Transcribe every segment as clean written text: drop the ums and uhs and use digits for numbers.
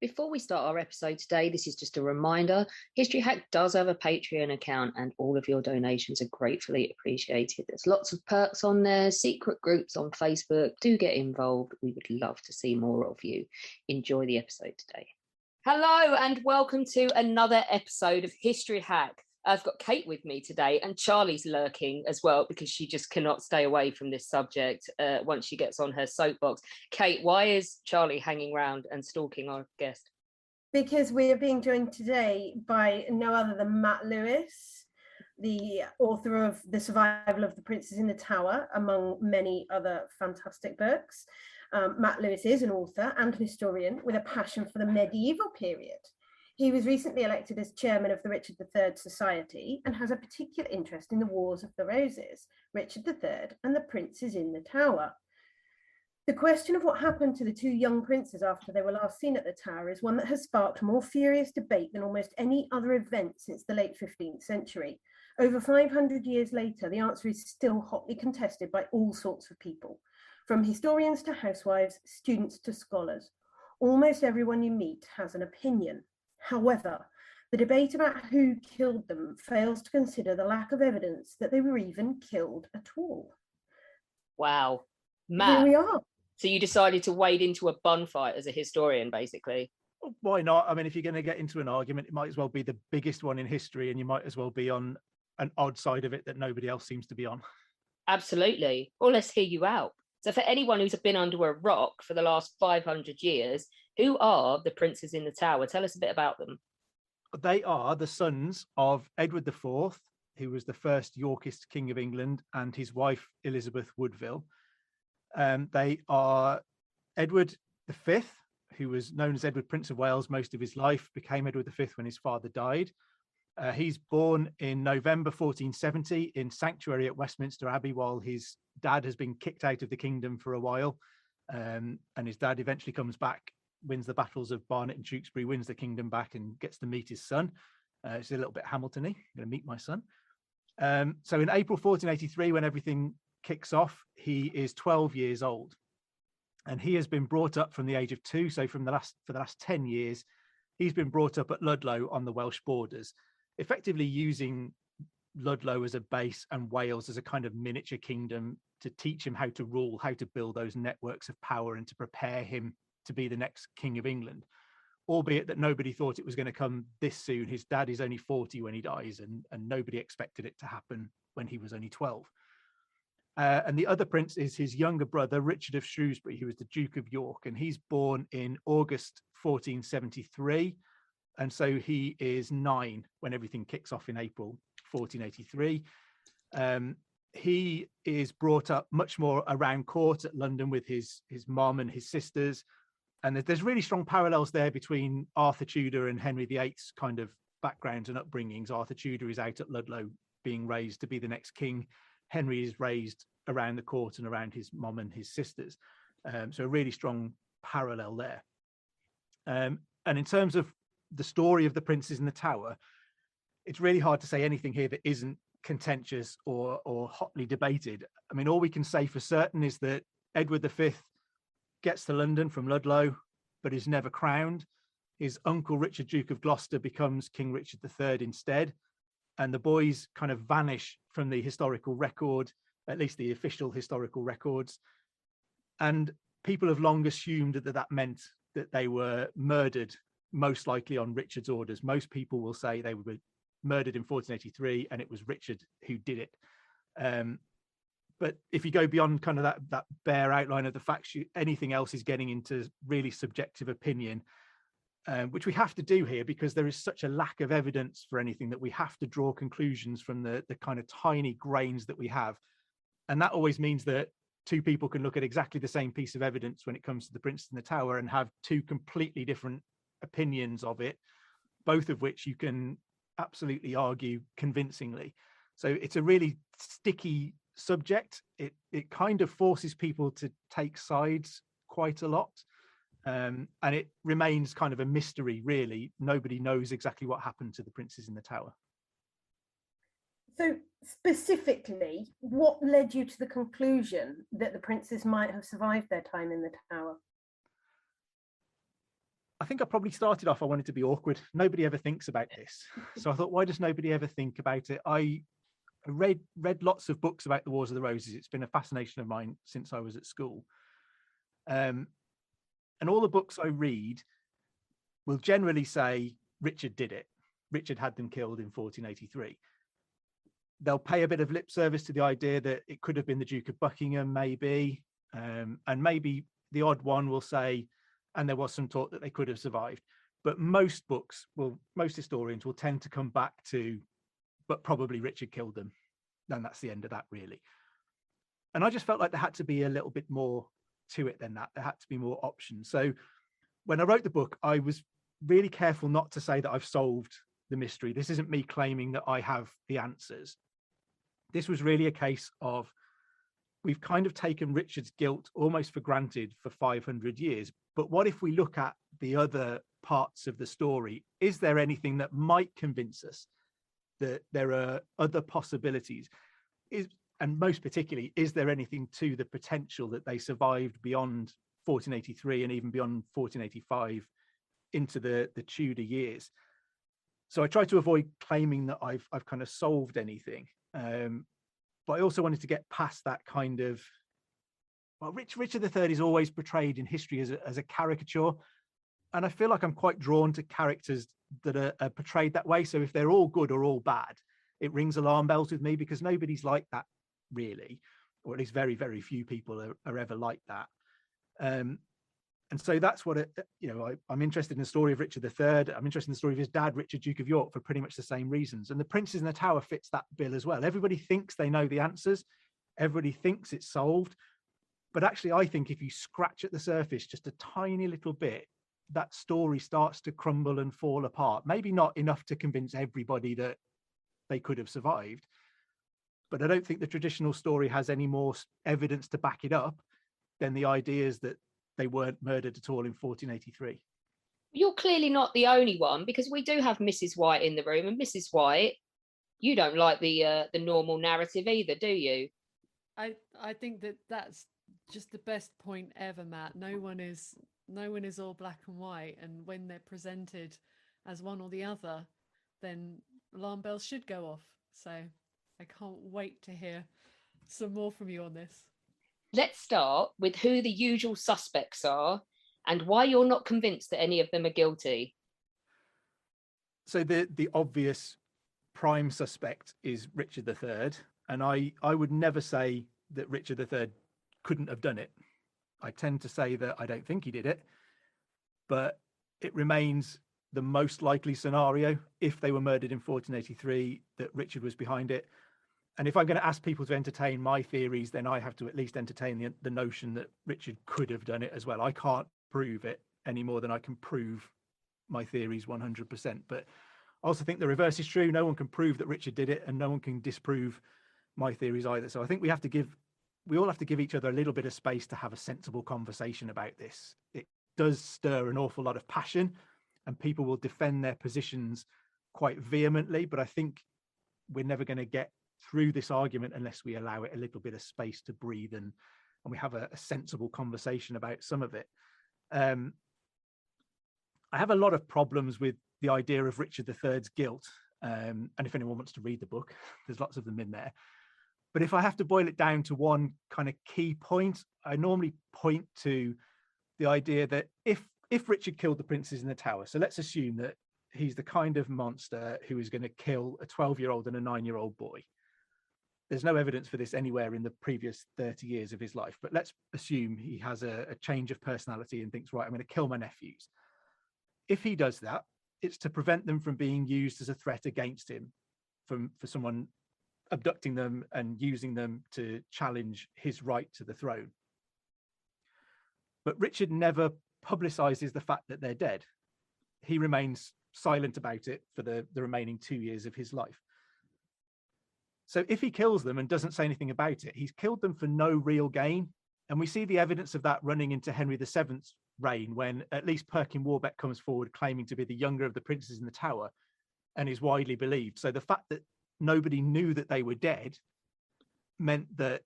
Before we start our episode today, this is just a reminder. History Hack does have a Patreon account and all of your donations are gratefully appreciated. There's lots of perks on there, secret groups on Facebook. Do get involved. We would love to see more of you. Enjoy the episode today. Hello and welcome to another episode of History Hack. I've got Kate with me today and Charlie's lurking as well because she just cannot stay away from this subject once she gets on her soapbox. Kate, why is Charlie hanging around and stalking our guest? Because we are being joined today by no other than Matt Lewis, the author of The Survival of the Princes in the Tower, among many other fantastic books. Matt Lewis is an author and an historian with a passion for the medieval period. He was recently elected as chairman of the Richard III Society and has a particular interest in the Wars of the Roses, Richard III and the Princes in the Tower. The question of what happened to the two young princes after they were last seen at the Tower is one that has sparked more furious debate than almost any other event since the late 15th century. Over 500 years later, the answer is still hotly contested by all sorts of people, from historians to housewives, students to scholars. Almost everyone you meet has an opinion. However, the debate about who killed them fails to consider the lack of evidence that they were even killed at all. Wow. Matt, here we are. So you decided to wade into a bun fight as a historian, basically? Why not? I mean, if you're going to get into an argument, it might as well be the biggest one in history, and you might as well be on an odd side of it that nobody else seems to be on. Absolutely. Well, let's hear you out. So for anyone who's been under a rock for the last 500 years, who are the Princes in the Tower? Tell us a bit about them. They are the sons of Edward IV, who was the first Yorkist King of England, and his wife, Elizabeth Woodville. They are Edward V, who was known as Edward Prince of Wales most of his life, became Edward V when his father died. He's born in November 1470 in sanctuary at Westminster Abbey while his dad has been kicked out of the kingdom for a while. And his dad eventually comes back, wins the battles of Barnet and Tewkesbury, wins the kingdom back and gets to meet his son. It's a little bit Hamilton-y. I'm going to meet my son. So in April 1483, when everything kicks off, he is 12 years old. And he has been brought up from the age of 2. So for the last 10 years, he's been brought up at Ludlow on the Welsh borders, effectively using Ludlow as a base and Wales as a kind of miniature kingdom to teach him how to rule, how to build those networks of power and to prepare him to be the next King of England, albeit that nobody thought it was going to come this soon. His dad is only 40 when he dies, and nobody expected it to happen when he was only 12. And the other prince is his younger brother, Richard of Shrewsbury, who was the Duke of York, and he's born in August 1473. And so he is 9 when everything kicks off in April 1483. He is brought up much more around court at London with his mum and his sisters. And there's really strong parallels there between Arthur Tudor and Henry VIII's kind of backgrounds and upbringings. Arthur Tudor is out at Ludlow being raised to be the next king. Henry is raised around the court and around his mum and his sisters. So a really strong parallel there. And in terms of the story of the Princes in the Tower, it's really hard to say anything here that isn't contentious or hotly debated. I mean, all we can say for certain is that Edward V gets to London from Ludlow, but is never crowned. His uncle, Richard, Duke of Gloucester, becomes King Richard III instead. And the boys kind of vanish from the historical record, at least the official historical records. And people have long assumed that meant that they were murdered, most likely on Richard's orders. Most people will say they were murdered in 1483 and it was Richard who did it. But if you go beyond kind of that bare outline of the facts, anything else is getting into really subjective opinion, which we have to do here because there is such a lack of evidence for anything that we have to draw conclusions from the kind of tiny grains that we have. And that always means that two people can look at exactly the same piece of evidence when it comes to the Princes in the Tower and have two completely different opinions of it, both of which you can absolutely argue convincingly. So it's a really sticky subject. It kind of forces people to take sides quite a lot. And it remains kind of a mystery, really. Nobody knows exactly what happened to the Princes in the Tower. So specifically, what led you to the conclusion that the princes might have survived their time in the Tower? I think I probably started off, I wanted to be awkward. Nobody ever thinks about this. So I thought, why does nobody ever think about it? I read lots of books about the Wars of the Roses. It's been a fascination of mine since I was at school. And all the books I read will generally say Richard did it. Richard had them killed in 1483. They'll pay a bit of lip service to the idea that it could have been the Duke of Buckingham, maybe. And maybe the odd one will say, and there was some talk that they could have survived. But most historians will tend to come back to, but probably Richard killed them. And that's the end of that, really. And I just felt like there had to be a little bit more to it than that. There had to be more options. So when I wrote the book, I was really careful not to say that I've solved the mystery. This isn't me claiming that I have the answers. This was really a case of, we've kind of taken Richard's guilt almost for granted for 500 years. But what if we look at the other parts of the story? Is there anything that might convince us that there are other possibilities? And most particularly, is there anything to the potential that they survived beyond 1483 and even beyond 1485 into the Tudor years? So I try to avoid claiming that I've kind of solved anything. But I also wanted to get past that kind of, well, Richard III is always portrayed in history as a caricature. And I feel like I'm quite drawn to characters that are portrayed that way. So if they're all good or all bad, it rings alarm bells with me, because nobody's like that, really, or at least very, very few people are ever like that. And so that's what I'm interested in the story of Richard III. I'm interested in the story of his dad, Richard, Duke of York, for pretty much the same reasons. And The Princes in the Tower fits that bill as well. Everybody thinks they know the answers. Everybody thinks it's solved. But actually, I think if you scratch at the surface just a tiny little bit, that story starts to crumble and fall apart. Maybe not enough to convince everybody that they could have survived. But I don't think the traditional story has any more evidence to back it up than the ideas that they weren't murdered at all in 1483. You're clearly not the only one, because we do have Mrs. White in the room, and Mrs. White, you don't like the normal narrative either, do you? I think that's just the best point ever, Matt. No one is all black and white, and when they're presented as one or the other, then alarm bells should go off. So I can't wait to hear some more from you on this. Let's start with who the usual suspects are and why you're not convinced that any of them are guilty. So the obvious prime suspect is Richard III. And I would never say that Richard III couldn't have done it. I tend to say that I don't think he did it, but it remains the most likely scenario, if they were murdered in 1483, that Richard was behind it. And if I'm going to ask people to entertain my theories, then I have to at least entertain the notion that Richard could have done it as well. I can't prove it any more than I can prove my theories 100%. But I also think the reverse is true. No one can prove that Richard did it, and no one can disprove my theories either. So I think we all have to give each other a little bit of space to have a sensible conversation about this. It does stir an awful lot of passion, and people will defend their positions quite vehemently. But I think we're never going to get through this argument unless we allow it a little bit of space to breathe and we have a sensible conversation about some of it. I have a lot of problems with the idea of Richard III's guilt. And if anyone wants to read the book, there's lots of them in there. But if I have to boil it down to one kind of key point, I normally point to the idea that if Richard killed the princes in the tower, so let's assume that he's the kind of monster who is going to kill a 12-year-old and a 9-year-old boy. There's no evidence for this anywhere in the previous 30 years of his life, but let's assume he has a change of personality and thinks, right, I'm going to kill my nephews. If he does that, it's to prevent them from being used as a threat against him, for someone abducting them and using them to challenge his right to the throne. But Richard never publicizes the fact that they're dead. He remains silent about it for the remaining 2 years of his life. So if he kills them and doesn't say anything about it, he's killed them for no real gain. And we see the evidence of that running into Henry VII's reign, when at least Perkin Warbeck comes forward claiming to be the younger of the princes in the tower and is widely believed. So the fact that nobody knew that they were dead meant that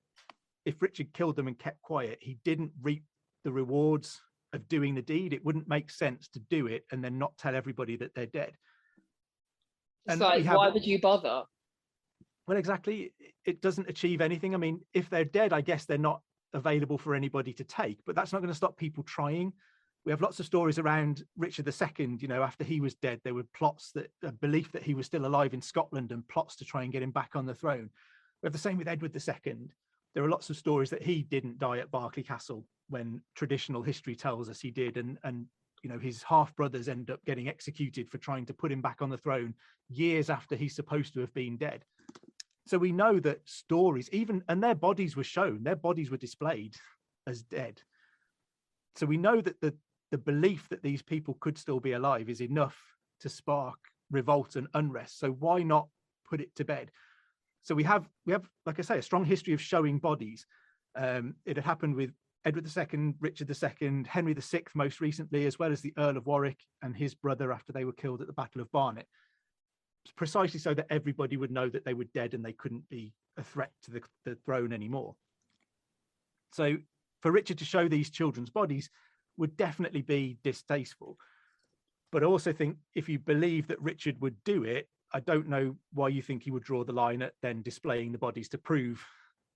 if Richard killed them and kept quiet, he didn't reap the rewards of doing the deed. It wouldn't make sense to do it and then not tell everybody that they're dead. It's like, why would you bother? Well, exactly. It doesn't achieve anything. I mean, if they're dead, I guess they're not available for anybody to take, but that's not going to stop people trying. We have lots of stories around Richard II. You know, after he was dead, there were plots that a belief that he was still alive in Scotland and plots to try and get him back on the throne. We have the same with Edward II. There are lots of stories that he didn't die at Berkeley Castle when traditional history tells us he did. And you know, his half brothers end up getting executed for trying to put him back on the throne years after he's supposed to have been dead. So we know that stories, and their bodies were shown, their bodies were displayed as dead. So we know that the belief that these people could still be alive is enough to spark revolt and unrest. So why not put it to bed? So we have, like I say, a strong history of showing bodies. It had happened with Edward II, Richard II, Henry VI most recently, as well as the Earl of Warwick and his brother after they were killed at the Battle of Barnet. Precisely so that everybody would know that they were dead and they couldn't be a threat to the throne anymore. So for Richard to show these children's bodies would definitely be distasteful. But I also think if you believe that Richard would do it, I don't know why you think he would draw the line at then displaying the bodies to prove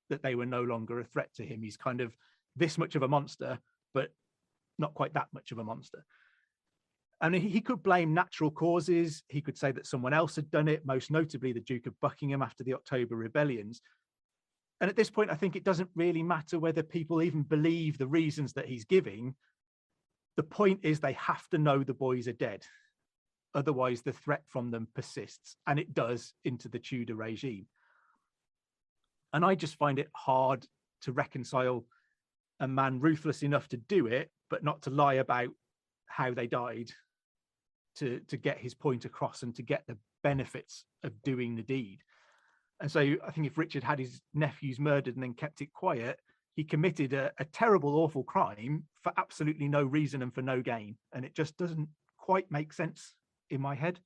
that they were no longer a threat to him. He's kind of this much of a monster, but not quite that much of a monster. I mean, he could blame natural causes. He could say that someone else had done it, most notably the Duke of Buckingham after the October rebellions. And at this point, I think it doesn't really matter whether people even believe the reasons that he's giving. The point is they have to know the boys are dead. Otherwise, the threat from them persists, and it does into the Tudor regime. And I just find it hard to reconcile a man ruthless enough to do it, but not to lie about how they died to get his point across and to get the benefits of doing the deed. And so I think if Richard had his nephews murdered and then kept it quiet, he committed a terrible, awful crime for absolutely no reason and for no gain. And it just doesn't quite make sense in my head.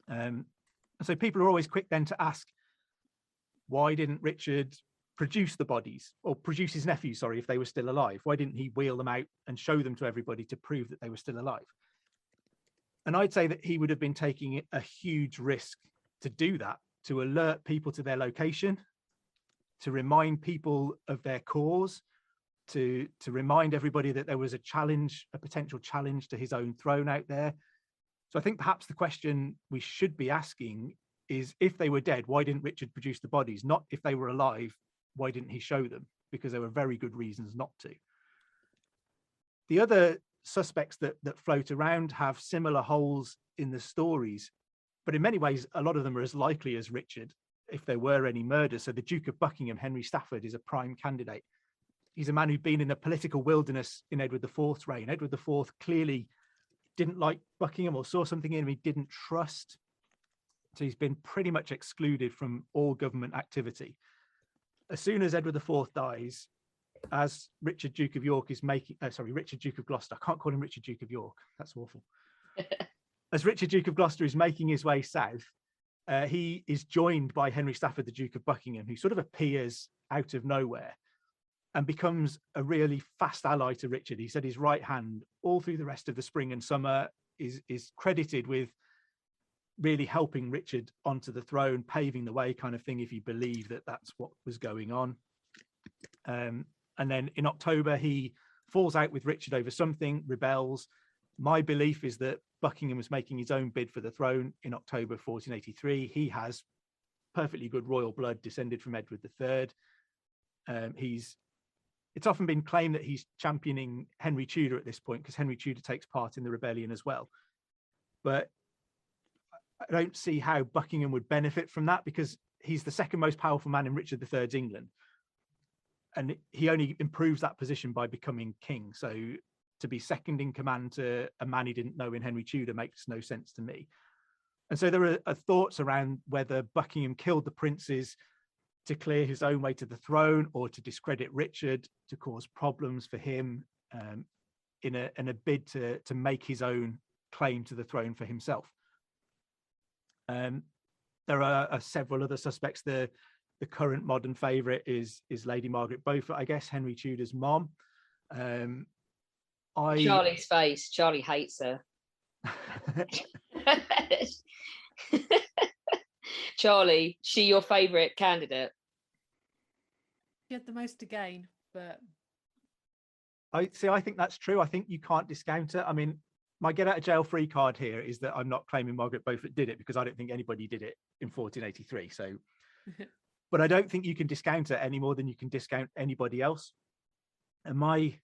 And so people are always quick then to ask, why didn't Richard produce the bodies, or produce his nephews, sorry, if they were still alive? Why didn't he wheel them out and show them to everybody to prove that they were still alive? And I'd say that he would have been taking a huge risk to do that, to alert people to their location, to remind people of their cause, to remind everybody that there was a challenge, a potential challenge to his own throne out there. So I think perhaps the question we should be asking is, if they were dead, why didn't Richard produce the bodies? Not if they were alive, why didn't he show them? Because there were very good reasons not to. The other suspects that float around have similar holes in the stories, but in many ways, a lot of them are as likely as Richard if there were any murders. So the Duke of Buckingham, Henry Stafford, is a prime candidate. He's a man who'd been in the political wilderness in Edward IV's reign. Edward IV clearly didn't like Buckingham or saw something in him he didn't trust. So he's been pretty much excluded from all government activity. As soon as Edward IV dies, as Richard Duke of York is making, Richard Duke of Gloucester, I can't call him Richard Duke of York, that's awful. As Richard Duke of Gloucester is making his way south, he is joined by Henry Stafford, the Duke of Buckingham, who sort of appears out of nowhere and becomes a really fast ally to Richard. He said his right hand all through the rest of the spring and summer is credited with really helping Richard onto the throne, paving the way kind of thing, if you believe that that's what was going on. And then in October, he falls out with Richard over something, rebels. My belief is that Buckingham was making his own bid for the throne in October 1483. He has perfectly good royal blood descended from Edward III. It's often been claimed that he's championing Henry Tudor at this point, because Henry Tudor takes part in the rebellion as well. But I don't see how Buckingham would benefit from that, because he's the second most powerful man in Richard III's England. And he only improves that position by becoming king. So to be second in command to a man he didn't know in Henry Tudor makes no sense to me. And so there are thoughts around whether Buckingham killed the princes to clear his own way to the throne, or to discredit Richard, to cause problems for him in a bid to make his own claim to the throne for himself. There are several other suspects. The current modern favourite is Lady Margaret Beaufort, I guess, Henry Tudor's mom. Charlie's face. Charlie hates her. Charlie, she your favourite candidate? She had the most to gain, but I think that's true. I think you can't discount it. I mean, my get out of jail free card here is that I'm not claiming Margaret Beaufort did it, because I don't think anybody did it in 1483. So, but I don't think you can discount it any more than you can discount anybody else. And I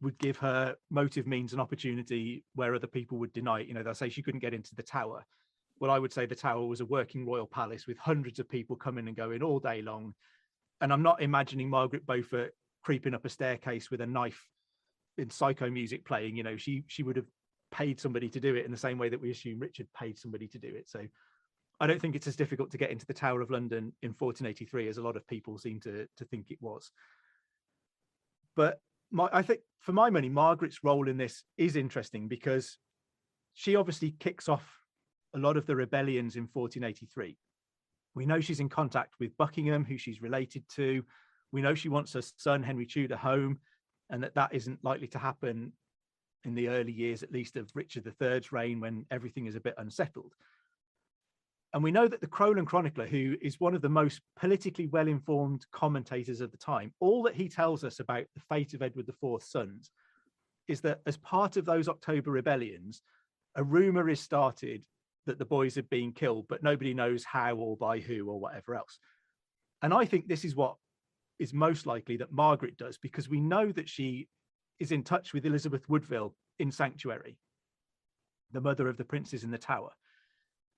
would give her motive, means, and opportunity where other people would deny it. You know, they'll say she couldn't get into the Tower. Well, I would say the Tower was a working royal palace with hundreds of people coming and going all day long. And I'm not imagining Margaret Beaufort creeping up a staircase with a knife in psycho music playing. You know, she would have paid somebody to do it in the same way that we assume Richard paid somebody to do it. So I don't think it's as difficult to get into the Tower of London in 1483 as a lot of people seem to think it was. But I think, for my money, Margaret's role in this is interesting, because she obviously kicks off a lot of the rebellions in 1483. We know she's in contact with Buckingham, who she's related to. We know she wants her son, Henry Tudor, home, and that isn't likely to happen in the early years, at least, of Richard III's reign, when everything is a bit unsettled. And we know that the Crowland Chronicler, who is one of the most politically well-informed commentators of the time, all that he tells us about the fate of Edward IV's sons is that as part of those October rebellions, a rumor is started that the boys have been killed, but nobody knows how or by who or whatever else. And I think this is what is most likely that Margaret does, because we know that she is in touch with Elizabeth Woodville in Sanctuary, the mother of the princes in the Tower.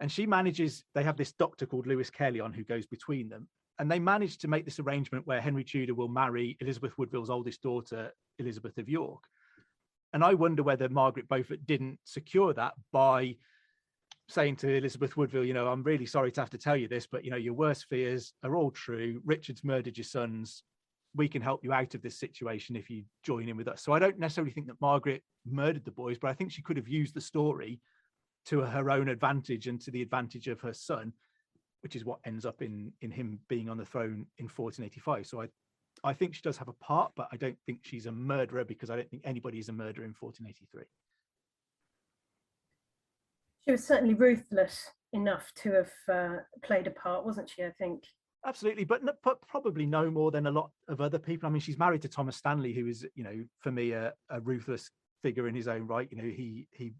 And she manages, they have this doctor called Lewis Caerlyon who goes between them. And they manage to make this arrangement where Henry Tudor will marry Elizabeth Woodville's oldest daughter, Elizabeth of York. And I wonder whether Margaret Beaufort didn't secure that by saying to Elizabeth Woodville, you know, I'm really sorry to have to tell you this, but, you know, your worst fears are all true. Richard's murdered your sons. We can help you out of this situation if you join in with us. So I don't necessarily think that Margaret murdered the boys, but I think she could have used the story to her own advantage and to the advantage of her son, which is what ends up in him being on the throne in 1485. So I think she does have a part, but I don't think she's a murderer, because I don't think anybody is a murderer in 1483. She was certainly ruthless enough to have played a part, wasn't she, I think? Absolutely, but probably no more than a lot of other people. I mean, she's married to Thomas Stanley, who is, you know, for me, a ruthless figure in his own right. You know, he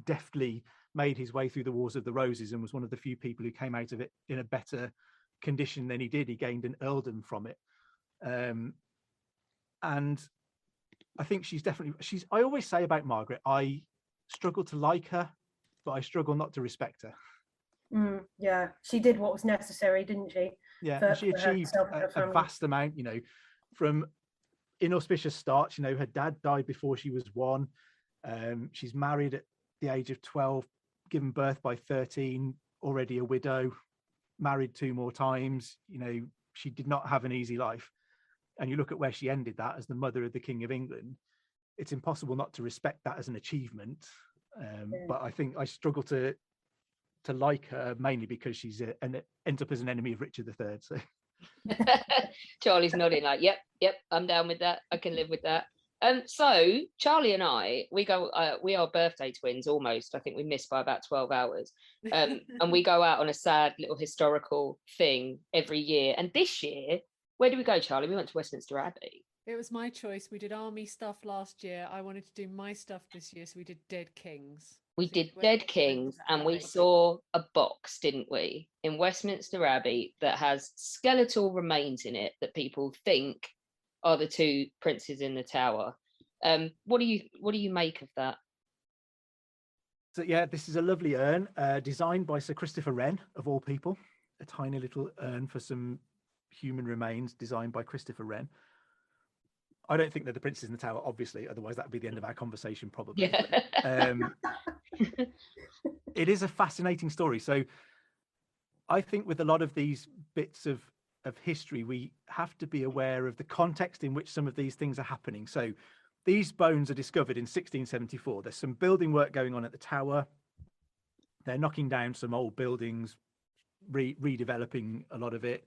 deftly made his way through the Wars of the Roses and was one of the few people who came out of it in a better condition than he did. He gained an earldom from it. And I think I always say about Margaret, I struggle to like her, but I struggle not to respect her. Yeah, she did what was necessary, didn't she? Yeah, she achieved a vast amount, you know, from inauspicious starts. You know, her dad died before she was 1. She's married at the age of 12, given birth by 13, already a widow, married 2 more times. You know, she did not have an easy life. And you look at where she ended that as the mother of the King of England, it's impossible not to respect that as an achievement. But I think I struggle to like her, mainly because she's ends up as an enemy of Richard III. So Charlie's nodding like, yep, I'm down with that. I can live with that. So Charlie and I, we are birthday twins almost. I think we missed by about 12 hours. And we go out on a sad little historical thing every year. And this year, where did we go, Charlie? We went to Westminster Abbey. It was my choice. We did army stuff last year. I wanted to do my stuff this year, so we did Dead Kings. We did Dead Kings, and we saw a box, didn't we, in Westminster Abbey that has skeletal remains in it that people think are the 2 princes in the Tower. What do you make of that? So yeah, this is a lovely urn designed by Sir Christopher Wren, of all people. A tiny little urn for some human remains designed by Christopher Wren. I don't think they're the princes in the Tower, obviously, otherwise that would be the end of our conversation, probably. Yeah. It is a fascinating story. So I think with a lot of these bits of history, we have to be aware of the context in which some of these things are happening. So these bones are discovered in 1674. There's some building work going on at the Tower. They're knocking down some old buildings, redeveloping a lot of it.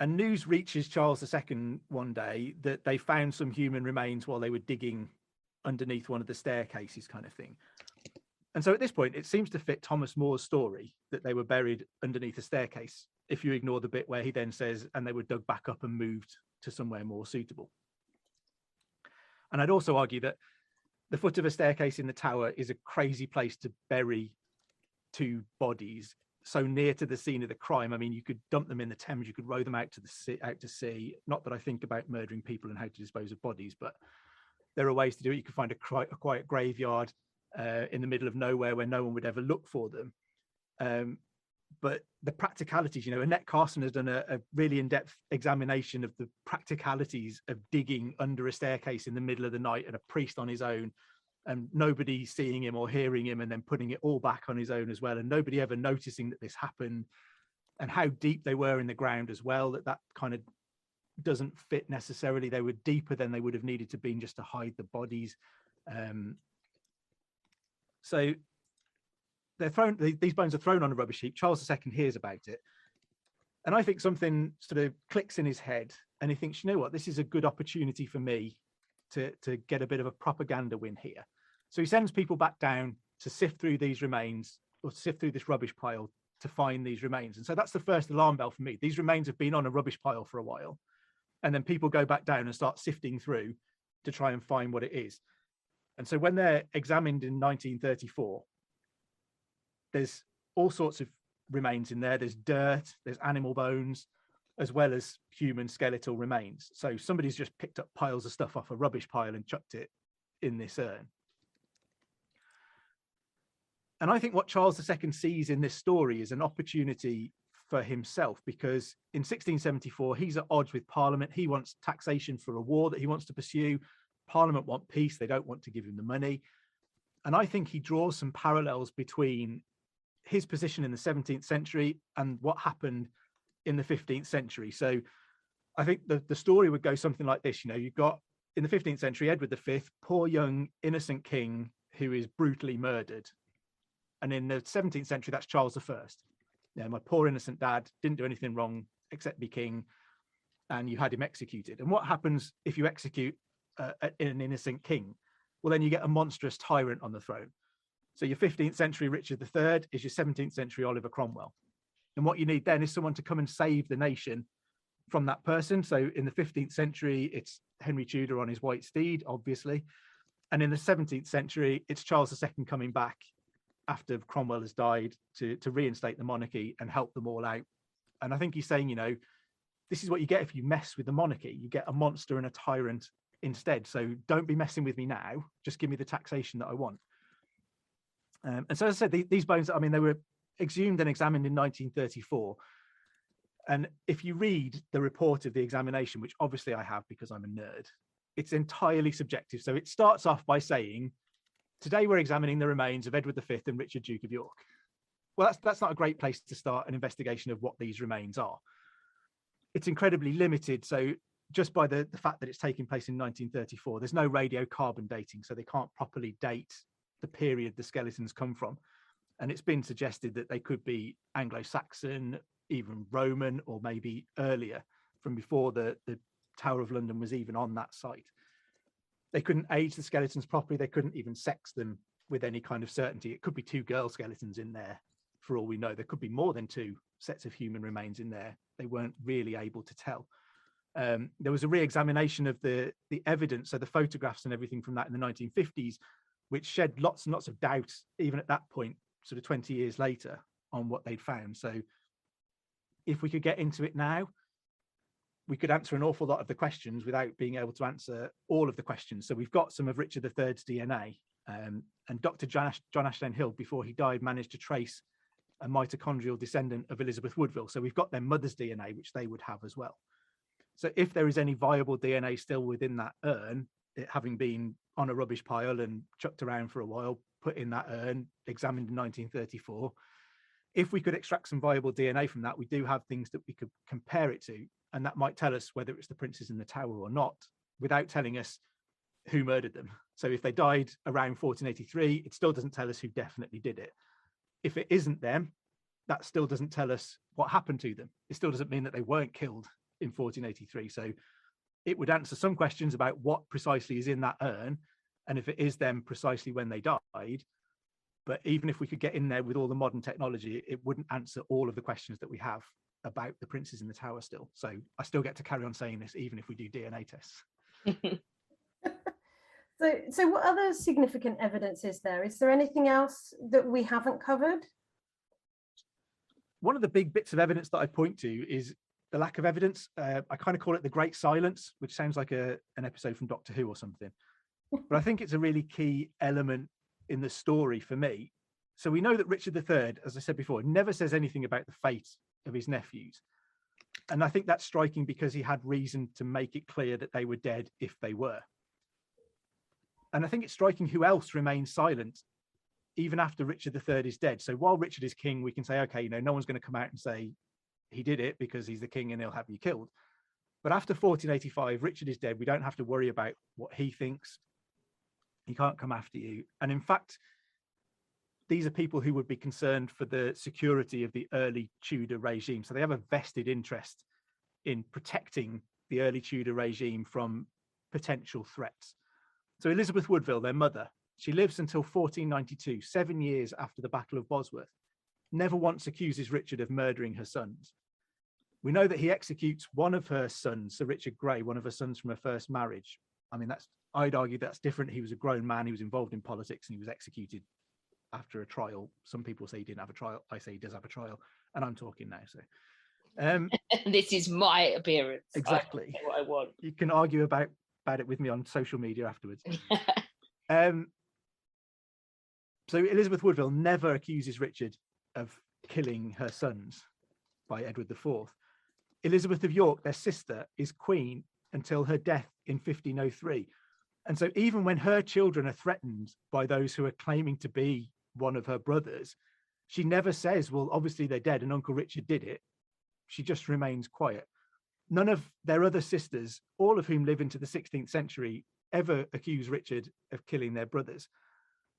And news reaches Charles II one day that they found some human remains while they were digging underneath one of the staircases, kind of thing. And so at this point, it seems to fit Thomas More's story that they were buried underneath a staircase, if you ignore the bit where he then says, and they were dug back up and moved to somewhere more suitable. And I'd also argue that the foot of a staircase in the tower is a crazy place to bury two bodies so near to the scene of the crime. I mean, you could dump them in the Thames, you could row them out to sea. Not that I think about murdering people and how to dispose of bodies, but there are ways to do it. You could find a quiet graveyard in the middle of nowhere where no one would ever look for them. But the practicalities, Annette Carson has done a really in-depth examination of the practicalities of digging under a staircase in the middle of the night and a priest on his own, and nobody seeing him or hearing him, and then putting it all back on his own as well, and nobody ever noticing that this happened, and how deep they were in the ground as well, that kind of doesn't fit necessarily. They were deeper than they would have needed to be just to hide the bodies. So they're thrown, these bones are thrown on a rubbish heap. Charles II hears about it. And I think something sort of clicks in his head, and he thinks, you know what, this is a good opportunity for me to get a bit of a propaganda win here. So he sends people back down to sift through these remains, or sift through this rubbish pile to find these remains. And so that's the first alarm bell for me. These remains have been on a rubbish pile for a while. And then people go back down and start sifting through to try and find what it is. And so when they're examined in 1934, there's all sorts of remains in there. There's dirt, there's animal bones, as well as human skeletal remains. So somebody's just picked up piles of stuff off a rubbish pile and chucked it in this urn. And I think what Charles II sees in this story is an opportunity for himself, because in 1674, he's at odds with Parliament. He wants taxation for a war that he wants to pursue. Parliament want peace. They don't want to give him the money. And I think he draws some parallels between his position in the 17th century and what happened in the 15th century. So I think the story would go something like this. You've got in the 15th century, Edward V, poor young innocent king who is brutally murdered. And in the 17th century, that's Charles I. My poor innocent dad didn't do anything wrong except be king, and you had him executed. And what happens if you execute an innocent king? Well, then you get a monstrous tyrant on the throne. So your 15th century Richard III is your 17th century Oliver Cromwell. And what you need then is someone to come and save the nation from that person. So in the 15th century, it's Henry Tudor on his white steed, obviously. And in the 17th century, it's Charles II coming back after Cromwell has died to reinstate the monarchy and help them all out. And I think he's saying, this is what you get if you mess with the monarchy. You get a monster and a tyrant instead. So don't be messing with me now. Just give me the taxation that I want. And so, as I said, these bones, they were exhumed and examined in 1934. And if you read the report of the examination, which obviously I have because I'm a nerd, it's entirely subjective. So it starts off by saying, today we're examining the remains of Edward V and Richard, Duke of York. Well, that's not a great place to start an investigation of what these remains are. It's incredibly limited. So just by the fact that it's taking place in 1934, there's no radiocarbon dating, so they can't properly date the period the skeletons come from. And it's been suggested that they could be Anglo-Saxon, even Roman, or maybe earlier, from before the Tower of London was even on that site. They couldn't age the skeletons properly. They couldn't even sex them with any kind of certainty. It could be two girl skeletons in there, for all we know. There could be more than two sets of human remains in there. They weren't really able to tell. There was a re-examination of the evidence, so the photographs and everything from that in the 1950s, which shed lots and lots of doubt, even at that point, sort of 20 years later, on what they'd found. So if we could get into it now, we could answer an awful lot of the questions without being able to answer all of the questions. So we've got some of Richard III's DNA, and Dr. John Ashton Hill, before he died, managed to trace a mitochondrial descendant of Elizabeth Woodville. So we've got their mother's DNA, which they would have as well. So if there is any viable DNA still within that urn, it having been on a rubbish pile and chucked around for a while, put in that urn, examined in 1934, if we could extract some viable DNA from that, we do have things that we could compare it to, and that might tell us whether it's the princes in the tower or not, without telling us who murdered them. So if they died around 1483, it still doesn't tell us who definitely did it. If it isn't them, that still doesn't tell us what happened to them. It still doesn't mean that they weren't killed in 1483. So it would answer some questions about what precisely is in that urn, and if it is them precisely when they died. But even if we could get in there with all the modern technology, it wouldn't answer all of the questions that we have about the princes in the tower still. So I still get to carry on saying this, even if we do DNA tests. So what other significant evidence is there? Is there anything else that we haven't covered? One of the big bits of evidence that I point to is the lack of evidence. I kind of call it the Great Silence, which sounds like an episode from Doctor Who or something. But I think it's a really key element in the story for me. So we know that Richard III, as I said before, never says anything about the fate of his nephews. And I think that's striking because he had reason to make it clear that they were dead if they were. And I think it's striking who else remains silent even after Richard III is dead. So while Richard is king, we can say, okay, no one's going to come out and say he did it because he's the king and he'll have you killed. But after 1485, Richard is dead. We don't have to worry about what he thinks. He can't come after you. And in fact, these are people who would be concerned for the security of the early Tudor regime. So they have a vested interest in protecting the early Tudor regime from potential threats. So Elizabeth Woodville, their mother, she lives until 1492, 7 years after the Battle of Bosworth, never once accuses Richard of murdering her sons. We know that he executes one of her sons, Sir Richard Grey, one of her sons from her first marriage. I mean, I'd argue that's different. He was a grown man, he was involved in politics, and he was executed after a trial. Some people say he didn't have a trial. I say he does have a trial, and I'm talking now. So this is my appearance. Exactly. I what I want. You can argue about it with me on social media afterwards. So Elizabeth Woodville never accuses Richard of killing her sons by Edward IV. Elizabeth of York, their sister, is queen until her death in 1503. And so even when her children are threatened by those who are claiming to be one of her brothers, she never says, well, obviously they're dead and Uncle Richard did it. She just remains quiet. None of their other sisters, all of whom live into the 16th century, ever accuse Richard of killing their brothers.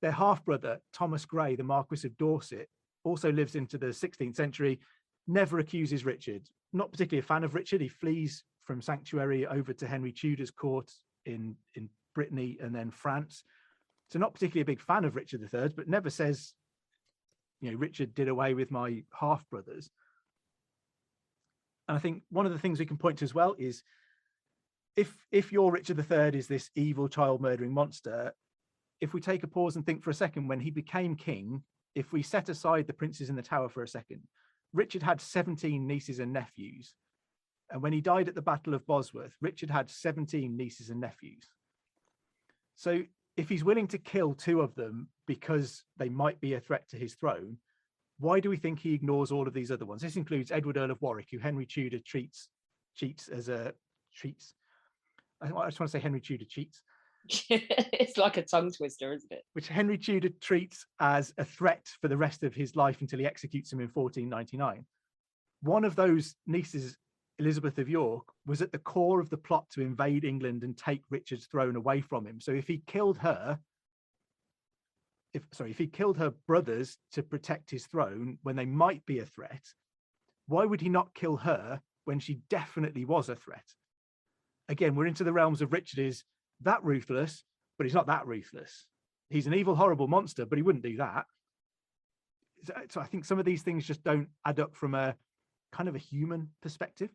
Their half-brother, Thomas Grey, the Marquis of Dorset, also lives into the 16th century, never accuses Richard. Not particularly a fan of Richard. He flees from sanctuary over to Henry Tudor's court in Brittany and then France. So not particularly a big fan of Richard III, but never says, Richard did away with my half-brothers. And I think one of the things we can point to as well is if your Richard III is this evil child murdering monster, if we take a pause and think for a second, when he became king, if we set aside the princes in the tower for a second, Richard had 17 nieces and nephews. And when he died at the Battle of Bosworth, Richard had 17 nieces and nephews. So if he's willing to kill 2 of them because they might be a threat to his throne, why do we think he ignores all of these other ones? This includes Edward, Earl of Warwick, who Henry Tudor treats. I just want to say Henry Tudor cheats. It's like a tongue twister, isn't it? Which Henry Tudor treats as a threat for the rest of his life until he executes him in 1499. One of those nieces, Elizabeth of York, was at the core of the plot to invade England and take Richard's throne away from him. So if he killed her, if he killed her brothers to protect his throne when they might be a threat, why would he not kill her when she definitely was a threat? Again, we're into the realms of Richard is that ruthless, but he's not that ruthless. He's an evil, horrible monster, but he wouldn't do that. So I think some of these things just don't add up from a kind of a human perspective.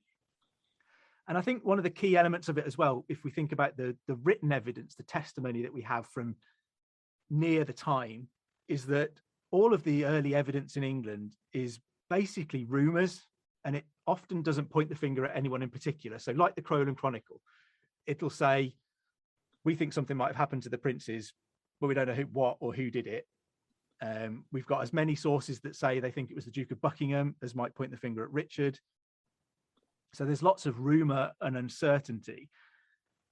And I think one of the key elements of it as well, if we think about the written evidence, the testimony that we have from near the time, is that all of the early evidence in England is basically rumours, and it often doesn't point the finger at anyone in particular. So like the Crowland Chronicle, it'll say, we think something might have happened to the princes, but we don't know what or who did it. We've got as many sources that say they think it was the Duke of Buckingham as might point the finger at Richard. So there's lots of rumour and uncertainty.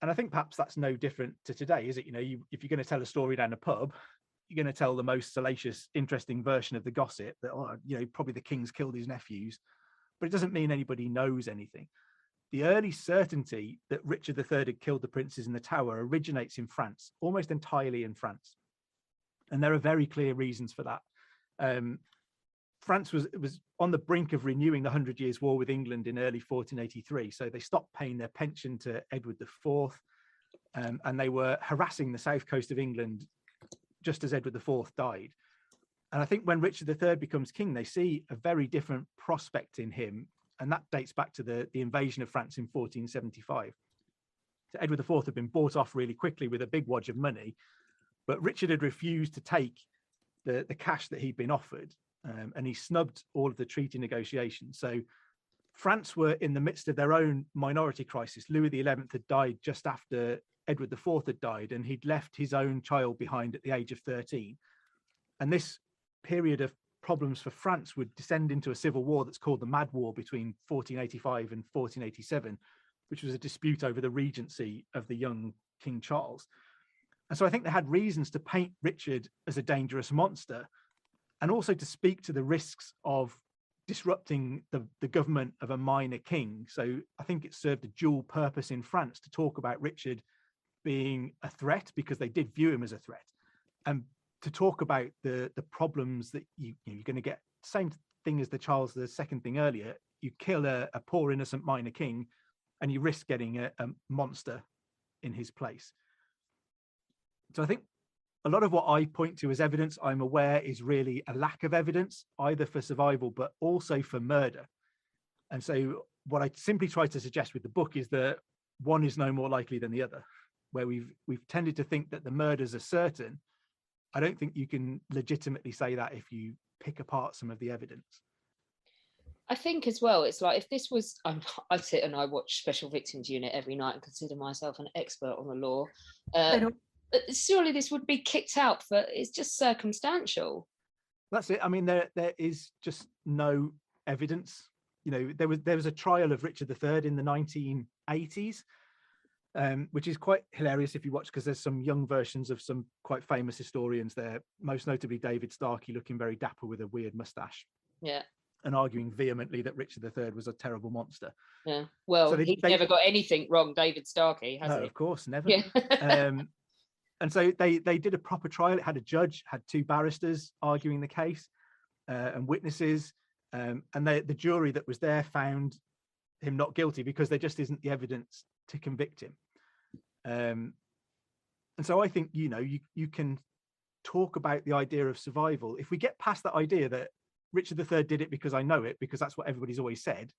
And I think perhaps that's no different to today, is it? If you're going to tell a story down a pub, you're going to tell the most salacious, interesting version of the gossip that, probably the king's killed his nephews, but it doesn't mean anybody knows anything. The early certainty that Richard III had killed the princes in the tower originates in France, almost entirely in France. And there are very clear reasons for that. France was on the brink of renewing the 100 Years' War with England in early 1483. So they stopped paying their pension to Edward IV, and they were harassing the south coast of England just as Edward IV died. And I think when Richard III becomes king, they see a very different prospect in him. And that dates back to the invasion of France in 1475. So Edward IV had been bought off really quickly with a big wad of money, but Richard had refused to take the cash that he'd been offered, and he snubbed all of the treaty negotiations. So France were in the midst of their own minority crisis. Louis XI had died just after Edward IV had died, and he'd left his own child behind at the age of 13. And this period of problems for France would descend into a civil war that's called the Mad War between 1485 and 1487, which was a dispute over the regency of the young King Charles. And so I think they had reasons to paint Richard as a dangerous monster, and also to speak to the risks of disrupting the government of a minor king. So I think it served a dual purpose in France to talk about Richard being a threat, because they did view him as a threat, and to talk about the problems that you're going to get. Same thing as the Charles II thing earlier. You kill a poor innocent minor king, and you risk getting a monster in his place. So I think a lot of what I point to as evidence, I'm aware, is really a lack of evidence, either for survival, but also for murder. And so what I simply try to suggest with the book is that one is no more likely than the other. Where we've tended to think that the murders are certain, I don't think you can legitimately say that if you pick apart some of the evidence. I think as well, it's like if this was, I sit and I watch Special Victims Unit every night and consider myself an expert on the law. But surely this would be kicked out for, it's just circumstantial. That's it. I mean, there is just no evidence. You know, there was a trial of Richard III in the 1980s, which is quite hilarious if you watch, because there's some young versions of some quite famous historians there, most notably David Starkey, looking very dapper with a weird mustache. Yeah. And arguing vehemently that Richard III was a terrible monster. Yeah. Well, so he's never got anything wrong, David Starkey, has he? No, of course, never. Yeah. And so they did a proper trial. It had a judge, had two barristers arguing the case, and witnesses, and the jury that was there found him not guilty because there just isn't the evidence to convict him. And so I think, you can talk about the idea of survival. If we get past that idea that Richard III did it because I know it, because that's what everybody's always said,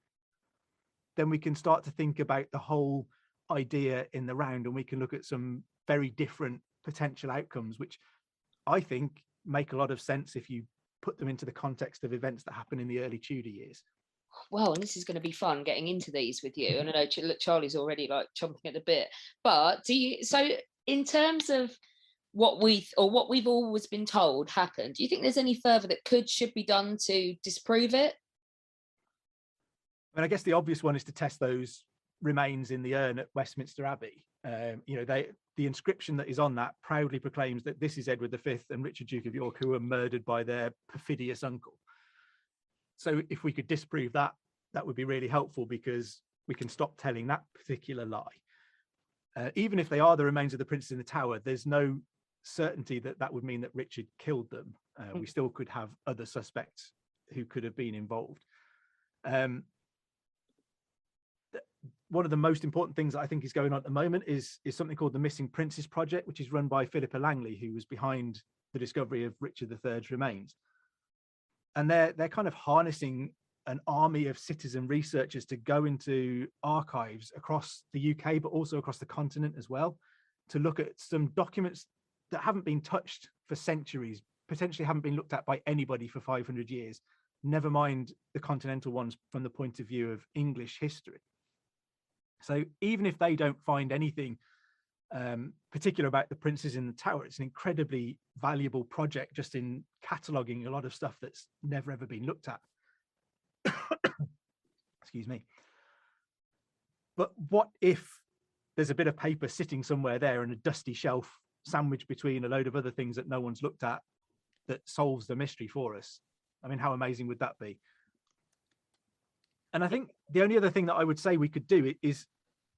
then we can start to think about the whole idea in the round, and we can look at some very different potential outcomes, which I think make a lot of sense if you put them into the context of events that happen in the early Tudor years. Well, and this is going to be fun getting into these with you. And I know Charlie's already like chomping at the bit. But so in terms of what we've always been told happened, do you think there's any further that should be done to disprove it? I mean, I guess the obvious one is to test those remains in the urn at Westminster Abbey. The inscription that is on that proudly proclaims that this is Edward V and Richard, Duke of York, who were murdered by their perfidious uncle. So if we could disprove that, that would be really helpful, because we can stop telling that particular lie. Even if they are the remains of the princes in the Tower, there's no certainty that that would mean that Richard killed them. We still could have other suspects who could have been involved. One of the most important things that I think is going on at the moment is something called the Missing Princes Project, which is run by Philippa Langley, who was behind the discovery of Richard III's remains. And they're kind of harnessing an army of citizen researchers to go into archives across the UK, but also across the continent as well, to look at some documents that haven't been touched for centuries, potentially haven't been looked at by anybody for 500 years, never mind the continental ones from the point of view of English history. So even if they don't find anything particular about the princes in the Tower, it's an incredibly valuable project just in cataloguing a lot of stuff that's never ever been looked at. Excuse me. But what if there's a bit of paper sitting somewhere there and a dusty shelf sandwiched between a load of other things that no one's looked at that solves the mystery for us? I mean, how amazing would that be? And I think the only other thing that I would say we could do is,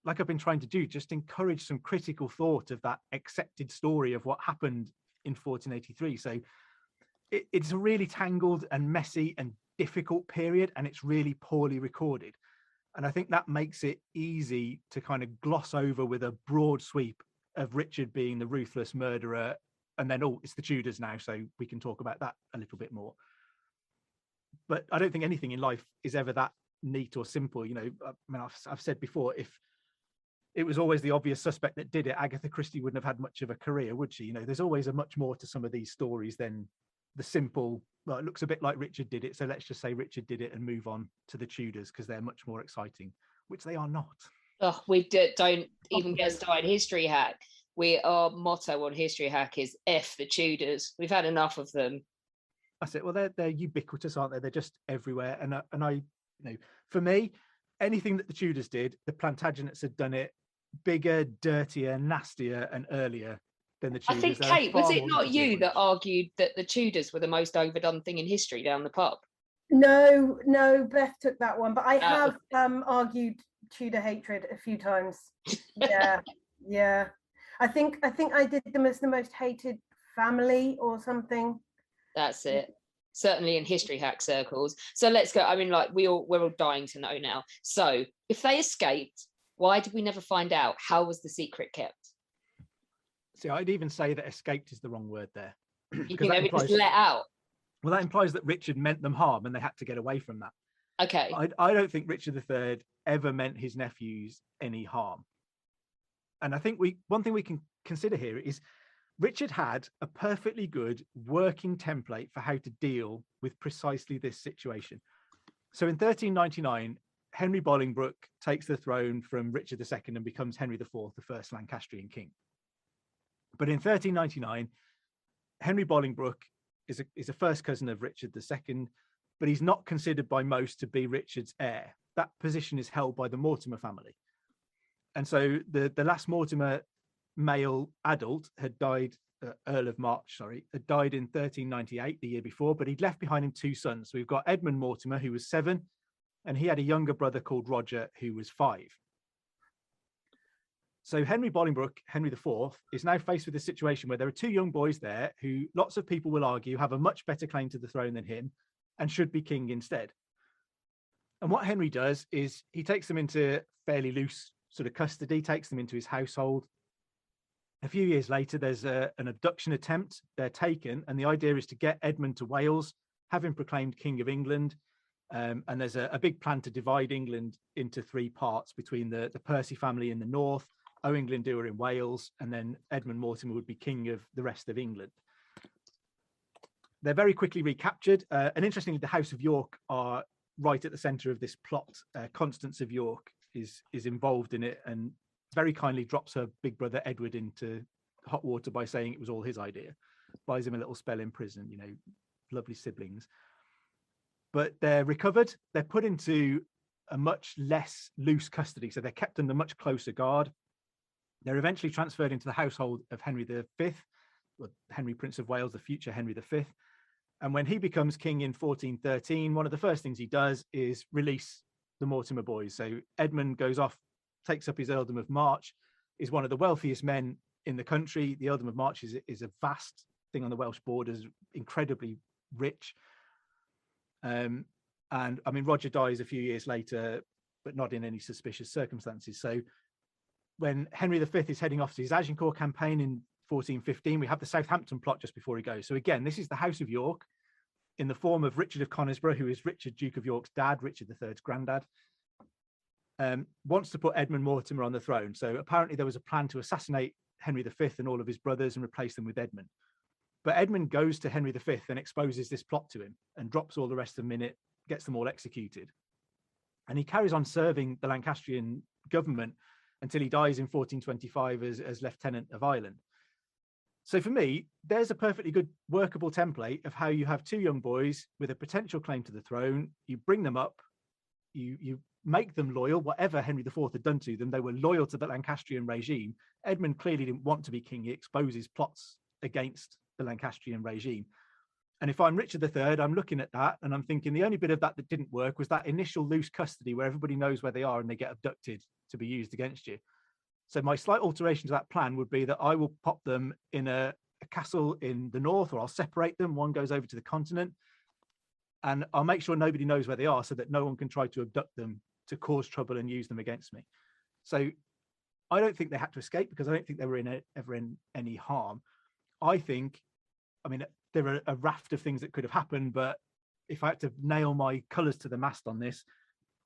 like I've been trying to do, just encourage some critical thought of that accepted story of what happened in 1483. So it's a really tangled and messy and difficult period, and it's really poorly recorded. And I think that makes it easy to kind of gloss over with a broad sweep of Richard being the ruthless murderer, and then, oh, it's the Tudors now, so we can talk about that a little bit more. But I don't think anything in life is ever that neat or simple. You know, I mean, I've said before, if it was always the obvious suspect that did it, Agatha Christie wouldn't have had much of a career, would she? You know, there's always a much more to some of these stories than the simple, well, it looks a bit like Richard did it, so let's just say Richard did it and move on to the Tudors because they're much more exciting, which they are not. Oh, don't even get started. History Hack. Our motto on History Hack is F the Tudors. We've had enough of them. That's it. Well, they're ubiquitous, aren't they? They're just everywhere. And I, you know, for me, anything that the Tudors did, the Plantagenets had done it bigger, dirtier, nastier, and earlier than the Tudors. I think, Kate, was it not you that argued that the Tudors were the most overdone thing in history down the pub? No, Beth took that one, but I have argued Tudor hatred a few times. Yeah. I think I did them as the most hated family or something. That's it. Certainly in History Hack circles. So let's go. I mean, like we're all dying to know now. So if they escaped, why did we never find out? How was the secret kept? See, I'd even say that escaped is the wrong word there. You think they were just let out? Well, that implies that Richard meant them harm and they had to get away from that. Okay. I don't think Richard III ever meant his nephews any harm. And I think one thing we can consider here is Richard had a perfectly good working template for how to deal with precisely this situation. So in 1399, Henry Bolingbroke takes the throne from Richard II and becomes Henry IV, the first Lancastrian king. But in 1399, Henry Bolingbroke is a first cousin of Richard II, but he's not considered by most to be Richard's heir. That position is held by the Mortimer family. And so the last Mortimer male adult had died, Earl of March, had died in 1398, the year before, but he'd left behind him two sons. So we've got Edmund Mortimer, who was 7, and he had a younger brother called Roger, who was 5. So Henry Bolingbroke, Henry IV, is now faced with a situation where there are 2 young boys there who lots of people will argue have a much better claim to the throne than him and should be king instead. And what Henry does is he takes them into fairly loose sort of custody, takes them into his household. A few years later, there's an abduction attempt. They're taken, and the idea is to get Edmund to Wales, have him proclaimed King of England. And there's a big plan to divide England into 3 parts between the Percy family in the north, Owen Glyndŵr in Wales, and then Edmund Mortimer would be king of the rest of England. They're very quickly recaptured. And interestingly, the House of York are right at the centre of this plot. Constance of York is involved in it and very kindly drops her big brother Edward into hot water by saying it was all his idea, buys him a little spell in prison, you know, lovely siblings. But they're recovered, they're put into a much less loose custody, so they're kept under much closer guard. They're eventually transferred into the household of Henry V, or Henry Prince of Wales, the future Henry V. And when he becomes king in 1413, one of the first things he does is release the Mortimer boys. So Edmund goes off, takes up his earldom of March, is one of the wealthiest men in the country. The earldom of March is a vast thing on the Welsh borders, incredibly rich. And I mean, Roger dies a few years later, but not in any suspicious circumstances. So when Henry V is heading off to his Agincourt campaign in 1415, we have the Southampton plot just before he goes. So again, this is the House of York in the form of Richard of Conisbrough, who is Richard, Duke of York's dad, Richard III's granddad, wants to put Edmund Mortimer on the throne. So apparently there was a plan to assassinate Henry V and all of his brothers and replace them with Edmund. But Edmund goes to Henry V and exposes this plot to him and drops all the rest of them in it, gets them all executed. And he carries on serving the Lancastrian government until he dies in 1425 as Lieutenant of Ireland. So for me, there's a perfectly good workable template of how you have 2 young boys with a potential claim to the throne. You bring them up, you make them loyal, whatever Henry IV had done to them, they were loyal to the Lancastrian regime. Edmund clearly didn't want to be king. He exposes plots against the Lancastrian regime. And if I'm Richard III, I'm looking at that and I'm thinking the only bit of that didn't work was that initial loose custody where everybody knows where they are and they get abducted to be used against you. So my slight alteration to that plan would be that I will pop them in a a castle in the north, or I'll separate them. One goes over to the continent, and I'll make sure nobody knows where they are so that no one can try to abduct them to cause trouble and use them against me. So I don't think they had to escape, because I don't think they were ever in any harm. I mean, there are a raft of things that could have happened, but if I had to nail my colours to the mast on this,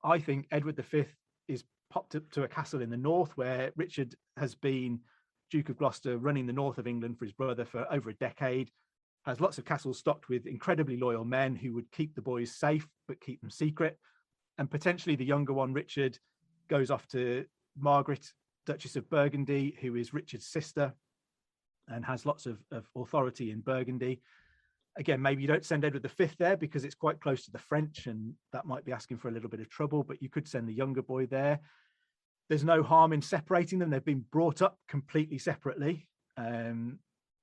I think Edward V is popped up to a castle in the north where Richard has been Duke of Gloucester, running the north of England for his brother for over a decade, has lots of castles stocked with incredibly loyal men who would keep the boys safe but keep them secret. And potentially the younger one, Richard, goes off to Margaret, Duchess of Burgundy, who is Richard's sister and has lots of authority in Burgundy. Again, maybe you don't send Edward V there because it's quite close to the French, and that might be asking for a little bit of trouble, but you could send the younger boy there. There's no harm in separating them. They've been brought up completely separately.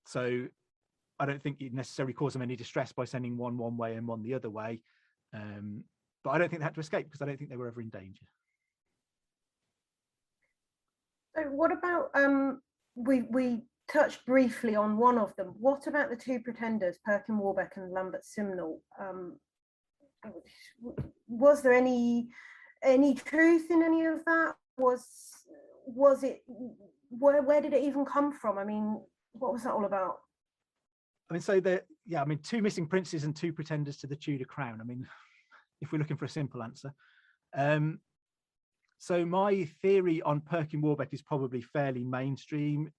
So I don't think you'd necessarily cause them any distress by sending one way and one the other way. But I don't think they had to escape, because I don't think they were ever in danger. So what about, we touched briefly on one of them. What about the two pretenders, Perkin Warbeck and Lambert Similar? Was there any truth in any of that? Was it, where did it even come from? I mean, what was that all about? I mean, two missing princes and two pretenders to the Tudor crown. I mean, if we're looking for a simple answer. So my theory on Perkin Warbeck is probably fairly mainstream.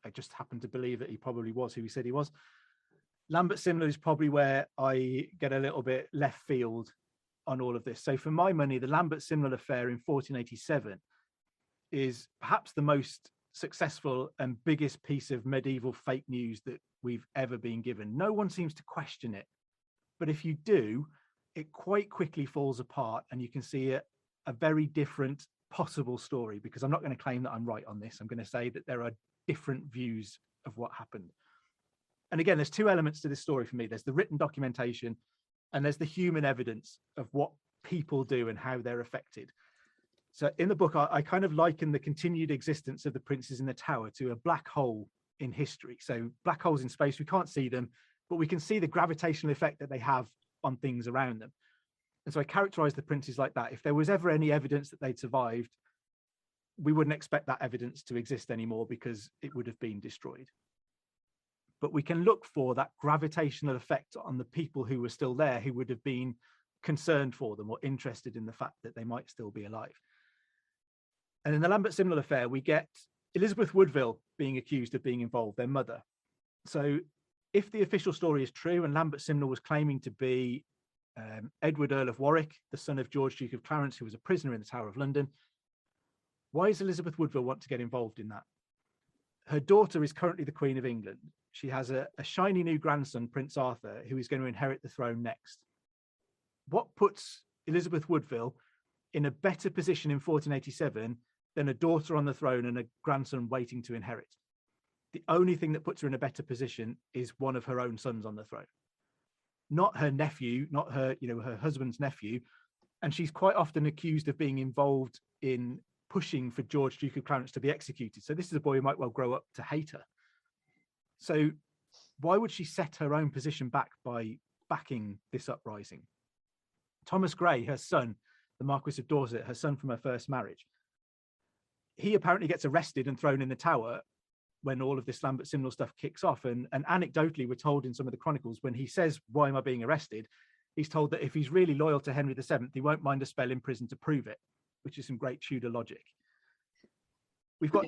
I just happen to believe that he probably was who he said he was. Lambert Similar is probably where I get a little bit left field on all of this. So for my money, the Lambert Similar affair in 1487 is perhaps the most successful and biggest piece of medieval fake news that we've ever been given. No one seems to question it, but if you do, it quite quickly falls apart, and you can see a very different possible story, because I'm not going to claim that I'm right on this. I'm going to say that there are different views of what happened. And again, there's two elements to this story for me. There's the written documentation, and there's the human evidence of what people do and how they're affected. So in the book, I kind of liken the continued existence of the princes in the tower to a black hole in history. So black holes in space, we can't see them, but we can see the gravitational effect that they have on things around them. And so I characterize the princes like that. If there was ever any evidence that they'd survived, we wouldn't expect that evidence to exist anymore, because it would have been destroyed. But we can look for that gravitational effect on the people who were still there, who would have been concerned for them or interested in the fact that they might still be alive. And in the Lambert Similar affair, we get Elizabeth Woodville being accused of being involved, their mother. So if the official story is true, and Lambert Similar was claiming to be Edward, Earl of Warwick, the son of George, Duke of Clarence, who was a prisoner in the Tower of London, why does Elizabeth Woodville want to get involved in that? Her daughter is currently the Queen of England. She has a shiny new grandson, Prince Arthur, who is going to inherit the throne next. What puts Elizabeth Woodville in a better position in 1487 than a daughter on the throne and a grandson waiting to inherit? The only thing that puts her in a better position is one of her own sons on the throne, not her nephew, not her, her husband's nephew. And she's quite often accused of being involved in pushing for George, Duke of Clarence, to be executed. So this is a boy who might well grow up to hate her. So why would she set her own position back by backing this uprising? Thomas Grey, her son, the Marquis of Dorset, her son from her first marriage, he apparently gets arrested and thrown in the Tower when all of this Lambert Similar stuff kicks off. And anecdotally, we're told in some of the chronicles, when he says, "Why am I being arrested?" he's told that if he's really loyal to Henry VII, he won't mind a spell in prison to prove it, which is some great Tudor logic. We've got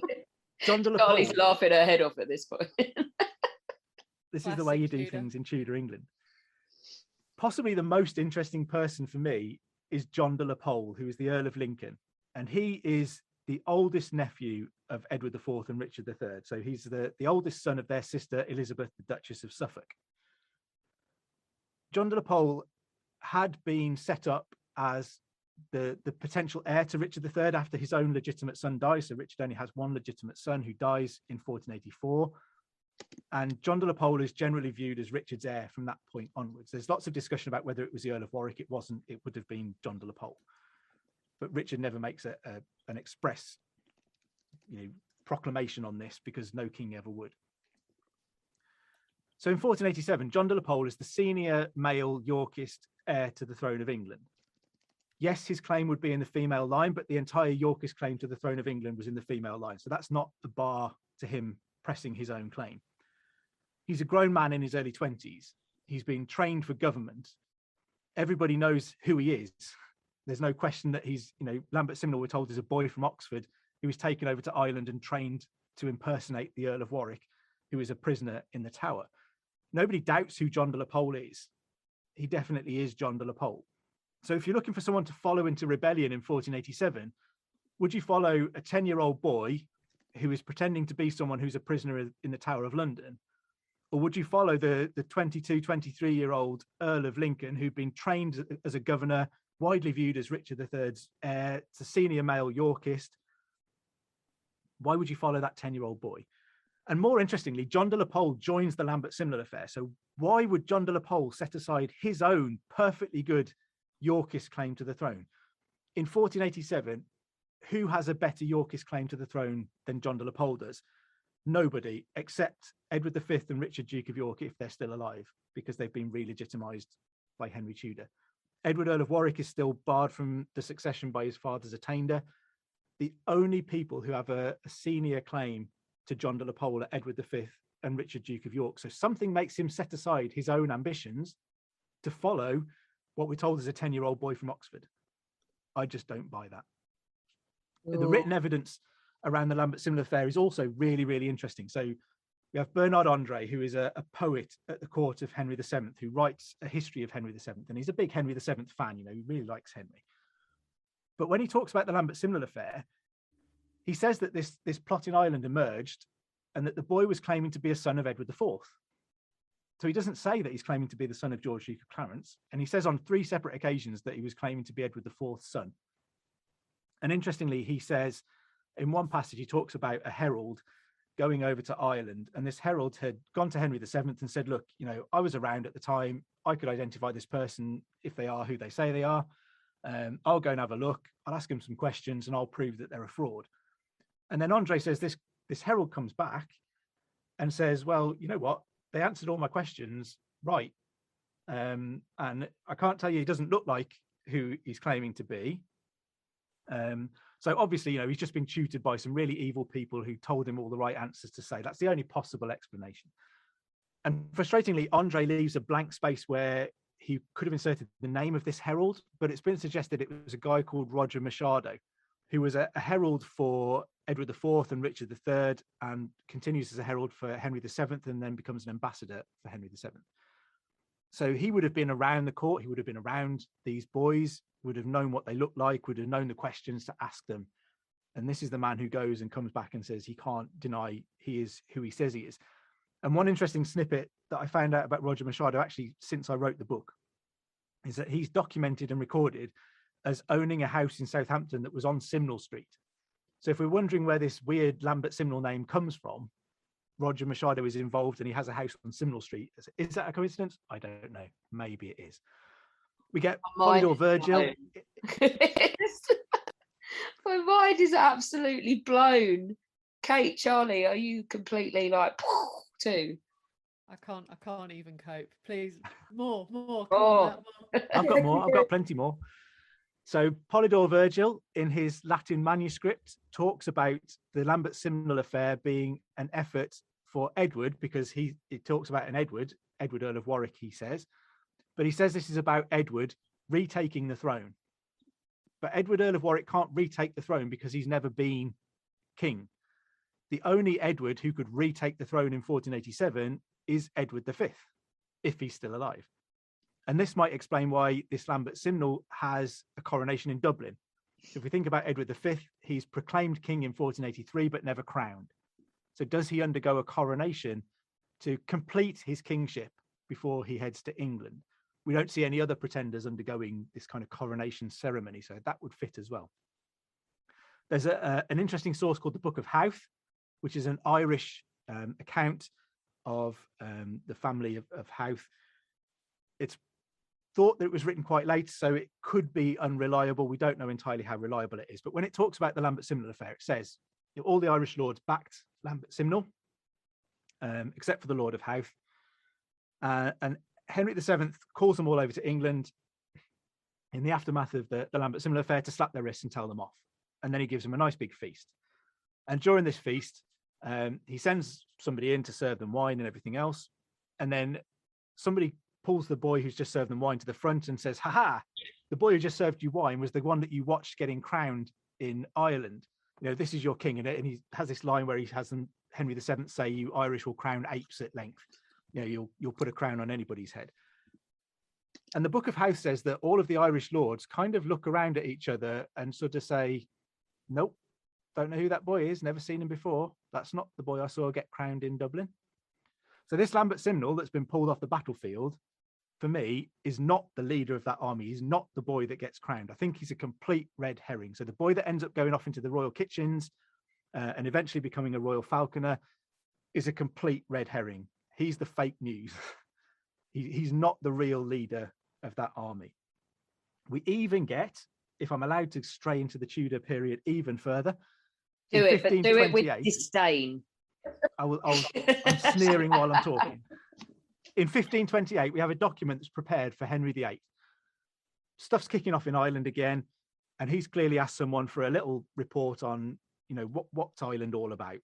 John de la Pole. Charlie's laughing her head off at this point. This is the way you do Tudor things in Tudor England. Possibly the most interesting person for me is John de la Pole, who is the Earl of Lincoln. And he is the oldest nephew of Edward IV and Richard III. So he's the oldest son of their sister, Elizabeth, the Duchess of Suffolk. John de la Pole had been set up as the potential heir to Richard III after his own legitimate son dies. So Richard only has one legitimate son who dies in 1484. And John de la Pole is generally viewed as Richard's heir from that point onwards. There's lots of discussion about whether it was the Earl of Warwick. It wasn't. It would have been John de la Pole. But Richard never makes an express proclamation on this, because no king ever would. So in 1487, John de la Pole is the senior male Yorkist heir to the throne of England. Yes, his claim would be in the female line, but the entire Yorkist claim to the throne of England was in the female line. So that's not the bar to him pressing his own claim. He's a grown man in his early 20s. He's been trained for government. Everybody knows who he is. There's no question that he's, Lambert Similar, we're told, is a boy from Oxford who was taken over to Ireland and trained to impersonate the Earl of Warwick, who is a prisoner in the Tower. Nobody doubts who John de la Pole is. He definitely is John de la Pole. So if you're looking for someone to follow into rebellion in 1487, would you follow a 10-year-old boy who is pretending to be someone who's a prisoner in the Tower of London? Or would you follow the 22, 23-year-old Earl of Lincoln, who'd been trained as a governor, widely viewed as Richard III's heir, it's a senior male Yorkist? Why would you follow that 10-year-old boy? And more interestingly, John de la Pole joins the Lambert Similar affair. So why would John de la Pole set aside his own perfectly good Yorkist claim to the throne? In 1487, who has a better Yorkist claim to the throne than John de la Pole does? Nobody, except Edward V and Richard, Duke of York, if they're still alive, because they've been re-legitimised by Henry Tudor. Edward, Earl of Warwick, is still barred from the succession by his father's attainder. The only people who have a senior claim to John de la Pole are Edward V and Richard, Duke of York. So something makes him set aside his own ambitions to follow what we're told is a 10-year-old boy from Oxford. I just don't buy that. Ooh. The written evidence around the Lambert Similar affair is also really, really interesting. So we have Bernard Andre, who is a poet at the court of Henry VII, who writes a history of Henry VII. And he's a big Henry VII fan, he really likes Henry. But when he talks about the Lambert Similar affair, he says that this plot in Ireland emerged and that the boy was claiming to be a son of Edward IV. So he doesn't say that he's claiming to be the son of George, Duke of Clarence. And he says on 3 separate occasions that he was claiming to be Edward IV's son. And interestingly, he says in one passage, he talks about a herald going over to Ireland. And this herald had gone to Henry VII and said, look, I was around at the time. I could identify this person if they are who they say they are. I'll go and have a look. I'll ask them some questions and I'll prove that they're a fraud. And then Andre says this herald comes back and says, well, you know what? They answered all my questions right. And I can't tell you, he doesn't look like who he's claiming to be. So obviously, he's just been tutored by some really evil people who told him all the right answers to say. That's the only possible explanation. And frustratingly, Andre leaves a blank space where he could have inserted the name of this herald, but it's been suggested it was a guy called Roger Machado, who was a herald for Edward IV and Richard III, and continues as a herald for Henry VII, and then becomes an ambassador for Henry VII. So he would have been around the court, he would have been around these boys, would have known what they looked like, would have known the questions to ask them. And this is the man who goes and comes back and says he can't deny he is who he says he is. And one interesting snippet that I found out about Roger Machado, actually, since I wrote the book, is that he's documented and recorded as owning a house in Southampton that was on Simnel Street. So if we're wondering where this weird Lambert Simnel name comes from, Roger Machado is involved and he has a house on Simnel Street. Is that a coincidence? I don't know. Maybe it is. We get Polydore Virgil. My mind is absolutely blown. Kate, Charlie, are you completely like too? I can't even cope. Please, more. Oh. I've got more. I've got plenty more. So Polydore Virgil, in his Latin manuscript, talks about the Lambert Similar affair being an effort for Edward, because it talks about an Edward Earl of Warwick, he says. But he says this is about Edward retaking the throne. But Edward Earl of Warwick can't retake the throne because he's never been king. The only Edward who could retake the throne in 1487 is Edward V, if he's still alive. And this might explain why this Lambert Simnel has a coronation in Dublin. If we think about Edward V, he's proclaimed king in 1483, but never crowned. So does he undergo a coronation to complete his kingship before he heads to England? We don't see any other pretenders undergoing this kind of coronation ceremony, so that would fit as well. There's an interesting source called the Book of Howth, which is an Irish account of the family of Howth. It's thought that it was written quite late, so it could be unreliable. We don't know entirely how reliable it is. But when it talks about the Lambert Simnel affair, it says all the Irish lords backed Lambert Simnel, except for the Lord of Howth. And Henry VII calls them all over to England in the aftermath of the Lambert Similar affair to slap their wrists and tell them off. And then he gives them a nice big feast. And during this feast, he sends somebody in to serve them wine and everything else. And then somebody pulls the boy who's just served them wine to the front and says, "Ha, the boy who just served you wine was the one that you watched getting crowned in Ireland. You know, this is your king." And he has this line where he has them, Henry VII say, "You Irish will crown apes at length." You know, you'll put a crown on anybody's head. And the Book of House says that all of the Irish lords kind of look around at each other and sort of say, "Nope, don't know who that boy is, never seen him before. That's not the boy I saw get crowned in Dublin." So this Lambert Simnel that's been pulled off the battlefield, for me, is not the leader of that army. He's not the boy that gets crowned. I think he's a complete red herring. So the boy that ends up going off into the royal kitchens and eventually becoming a royal falconer is a complete red herring. He's the fake news. He's not the real leader of that army. We even get, if I'm allowed to stray into the Tudor period even further, do it, but do it with disdain. I'm sneering while I'm talking. In 1528, we have a document that's prepared for Henry VIII. Stuff's kicking off in Ireland again, and he's clearly asked someone for a little report on, you know, what's Ireland all about.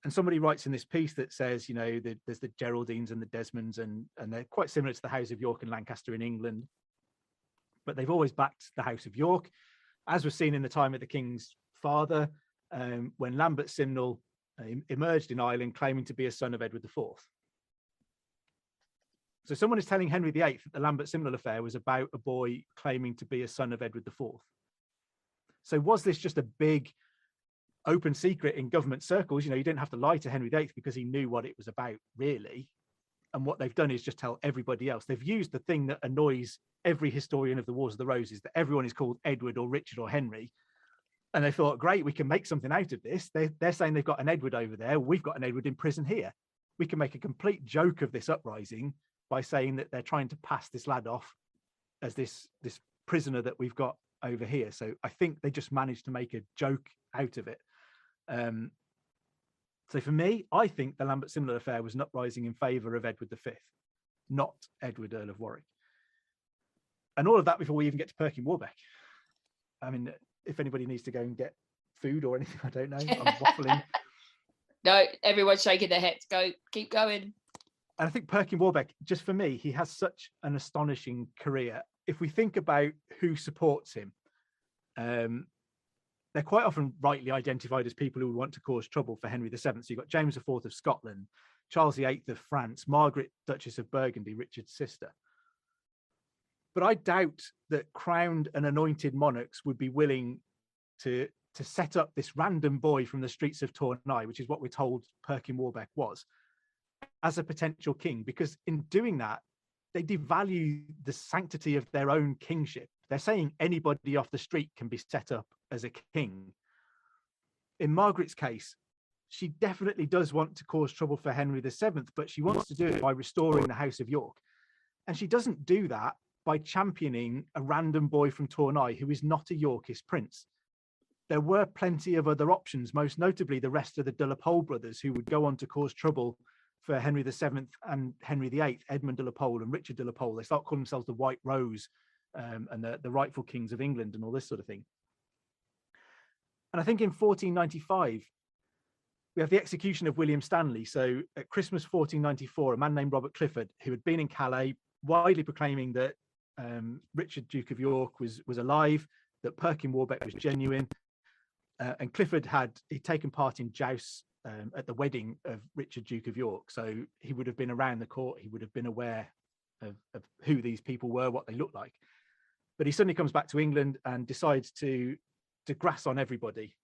And somebody writes in this piece that says, you know, there's the Geraldines and the Desmonds, and they're quite similar to the House of York and Lancaster in England, but they've always backed the House of York, as was seen in the time of the King's father, when Lambert Simnel emerged in Ireland claiming to be a son of Edward IV. So someone is telling Henry VIII that the Lambert Simnel affair was about a boy claiming to be a son of Edward IV. So was this just a big open secret in government circles? You know, you didn't have to lie to Henry VIII because he knew what it was about, really. And what they've done is just tell everybody else. They've used the thing that annoys every historian of the Wars of the Roses, that everyone is called Edward or Richard or Henry. And they thought, great, we can make something out of this. They're saying they've got an Edward over there. We've got an Edward in prison here. We can make a complete joke of this uprising by saying that they're trying to pass this lad off as this prisoner that we've got over here. So I think they just managed to make a joke out of it. So for me, I think the Lambert Similar affair was an uprising in favour of Edward V, not Edward, Earl of Warwick. And all of that before we even get to Perkin Warbeck. I mean, if anybody needs to go and get food or anything, I don't know. I'm waffling. No, everyone's shaking their heads. Go, keep going. And I think Perkin Warbeck, just for me, he has such an astonishing career. If we think about who supports him, they're quite often rightly identified as people who want to cause trouble for Henry VII. So you've got James IV of Scotland, Charles VIII of France, Margaret, Duchess of Burgundy, Richard's sister. But I doubt that crowned and anointed monarchs would be willing to set up this random boy from the streets of Tournai, which is what we're told Perkin Warbeck was, as a potential king, because in doing that, they devalue the sanctity of their own kingship. They're saying anybody off the street can be set up as a king. In Margaret's case, she definitely does want to cause trouble for Henry VII, but she wants to do it by restoring the House of York. And she doesn't do that by championing a random boy from Tournai who is not a Yorkist prince. There were plenty of other options, most notably the rest of the de la Pole brothers, who would go on to cause trouble for Henry VII and Henry VIII, Edmund de la Pole and Richard de la Pole. They start calling themselves the White Rose and the rightful kings of England and all this sort of thing. And I think in 1495, we have the execution of William Stanley. So at Christmas 1494, a man named Robert Clifford, who had been in Calais, widely proclaiming that Richard, Duke of York, was alive, that Perkin Warbeck was genuine. And Clifford he'd taken part in jousts at the wedding of Richard, Duke of York. So he would have been around the court. He would have been aware of who these people were, what they looked like. But he suddenly comes back to England and decides to grass on everybody.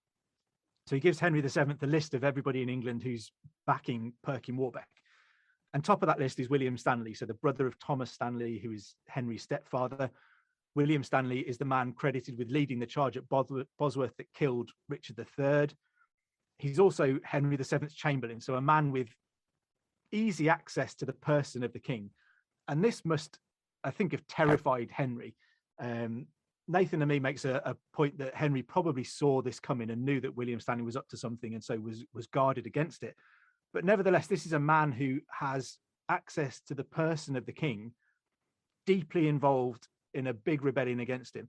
So he gives Henry VII a list of everybody in England who's backing Perkin Warbeck. And top of that list is William Stanley, so the brother of Thomas Stanley, who is Henry's stepfather. William Stanley is the man credited with leading the charge at Bosworth that killed Richard III. He's also Henry VII's chamberlain, so a man with easy access to the person of the king. And this must, I think, have terrified Henry. Nathan and me makes a point that Henry probably saw this coming and knew that William Stanley was up to something, and so was guarded against it. But nevertheless, this is a man who has access to the person of the king deeply involved in a big rebellion against him.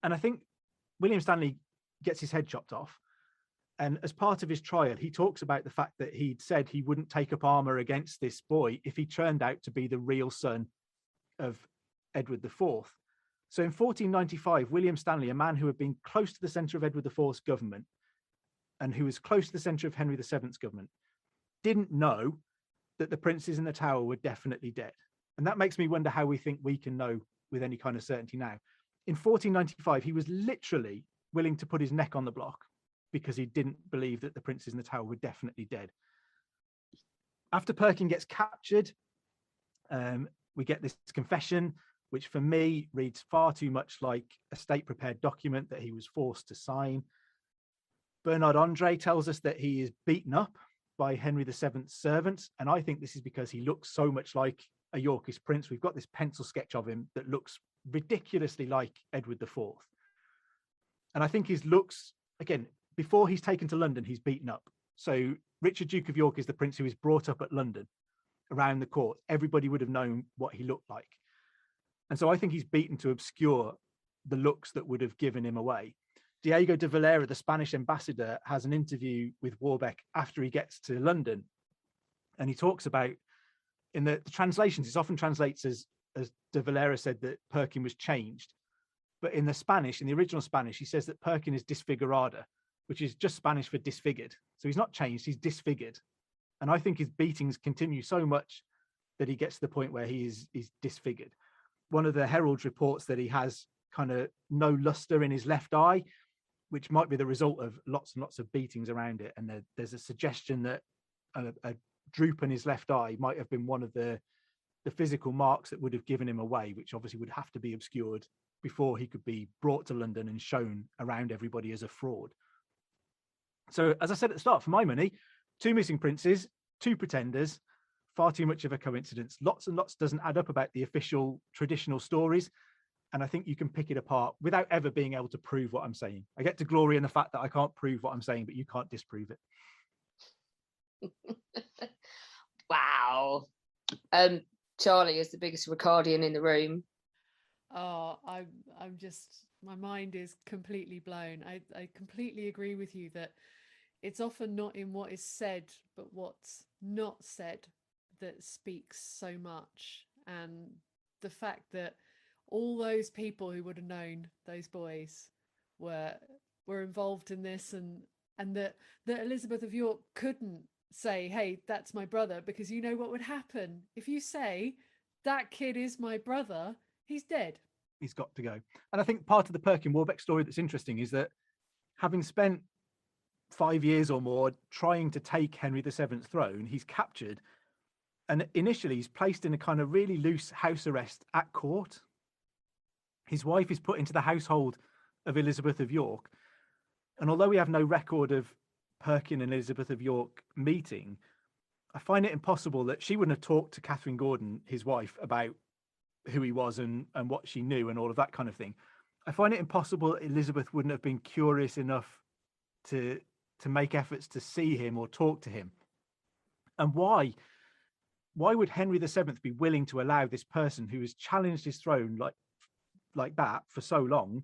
And I think William Stanley gets his head chopped off. And as part of his trial, he talks about the fact that he'd said he wouldn't take up armor against this boy if he turned out to be the real son of Edward IV. So in 1495, William Stanley, a man who had been close to the center of Edward IV's government and who was close to the center of Henry VII's government, didn't know that the princes in the Tower were definitely dead. And that makes me wonder how we think we can know with any kind of certainty now. In 1495, he was literally willing to put his neck on the block because he didn't believe that the princes in the Tower were definitely dead. After Perkin gets captured, we get this confession, which for me reads far too much like a state-prepared document that he was forced to sign. Bernard Andre tells us that he is beaten up by Henry VII's servants, and I think this is because he looks so much like a Yorkist prince. We've got this pencil sketch of him that looks ridiculously like Edward IV. And I think his looks, again, before he's taken to London, he's beaten up. So Richard, Duke of York, is the prince who is brought up at London around the court. Everybody would have known what he looked like. And so I think he's beaten to obscure the looks that would have given him away. Diego de Valera, the Spanish ambassador, has an interview with Warbeck after he gets to London. And he talks about, in the translations, it often translates as de Valera said that Perkin was changed. But in the Spanish, in the original Spanish, he says that Perkin is disfigurado, which is just Spanish for disfigured. So he's not changed, he's disfigured. And I think his beatings continue so much that he gets to the point where he's disfigured. One of the heralds reports that he has kind of no luster in his left eye, which might be the result of lots and lots of beatings around it. And there's a suggestion that a droop in his left eye might have been one of the physical marks that would have given him away, which obviously would have to be obscured before he could be brought to London and shown around everybody as a fraud. So, as I said at the start, for my money, 2 missing princes, 2 pretenders, far too much of a coincidence. Lots and lots doesn't add up about the official traditional stories. And I think you can pick it apart without ever being able to prove what I'm saying. I get to glory in the fact that I can't prove what I'm saying, but you can't disprove it. Wow. Charlie is the biggest Ricardian in the room. Oh, I'm just, my mind is completely blown. I completely agree with you that it's often not in what is said, but what's not said that speaks so much. And the fact that all those people who would have known those boys were involved in this, and that Elizabeth of York couldn't say, hey, that's my brother, because you know what would happen if you say that kid is my brother, he's dead. He's got to go. And I think part of the Perkin Warbeck story that's interesting is that having spent 5 years or more trying to take Henry VII's throne, he's captured, and initially he's placed in a kind of really loose house arrest at court. His wife is put into the household of Elizabeth of York. And although we have no record of Perkin and Elizabeth of York meeting, I find it impossible that she wouldn't have talked to Catherine Gordon, his wife, about who he was and what she knew and all of that kind of thing. I find it impossible that Elizabeth wouldn't have been curious enough to make efforts to see him or talk to him. And why would Henry VII be willing to allow this person who has challenged his throne like that for so long?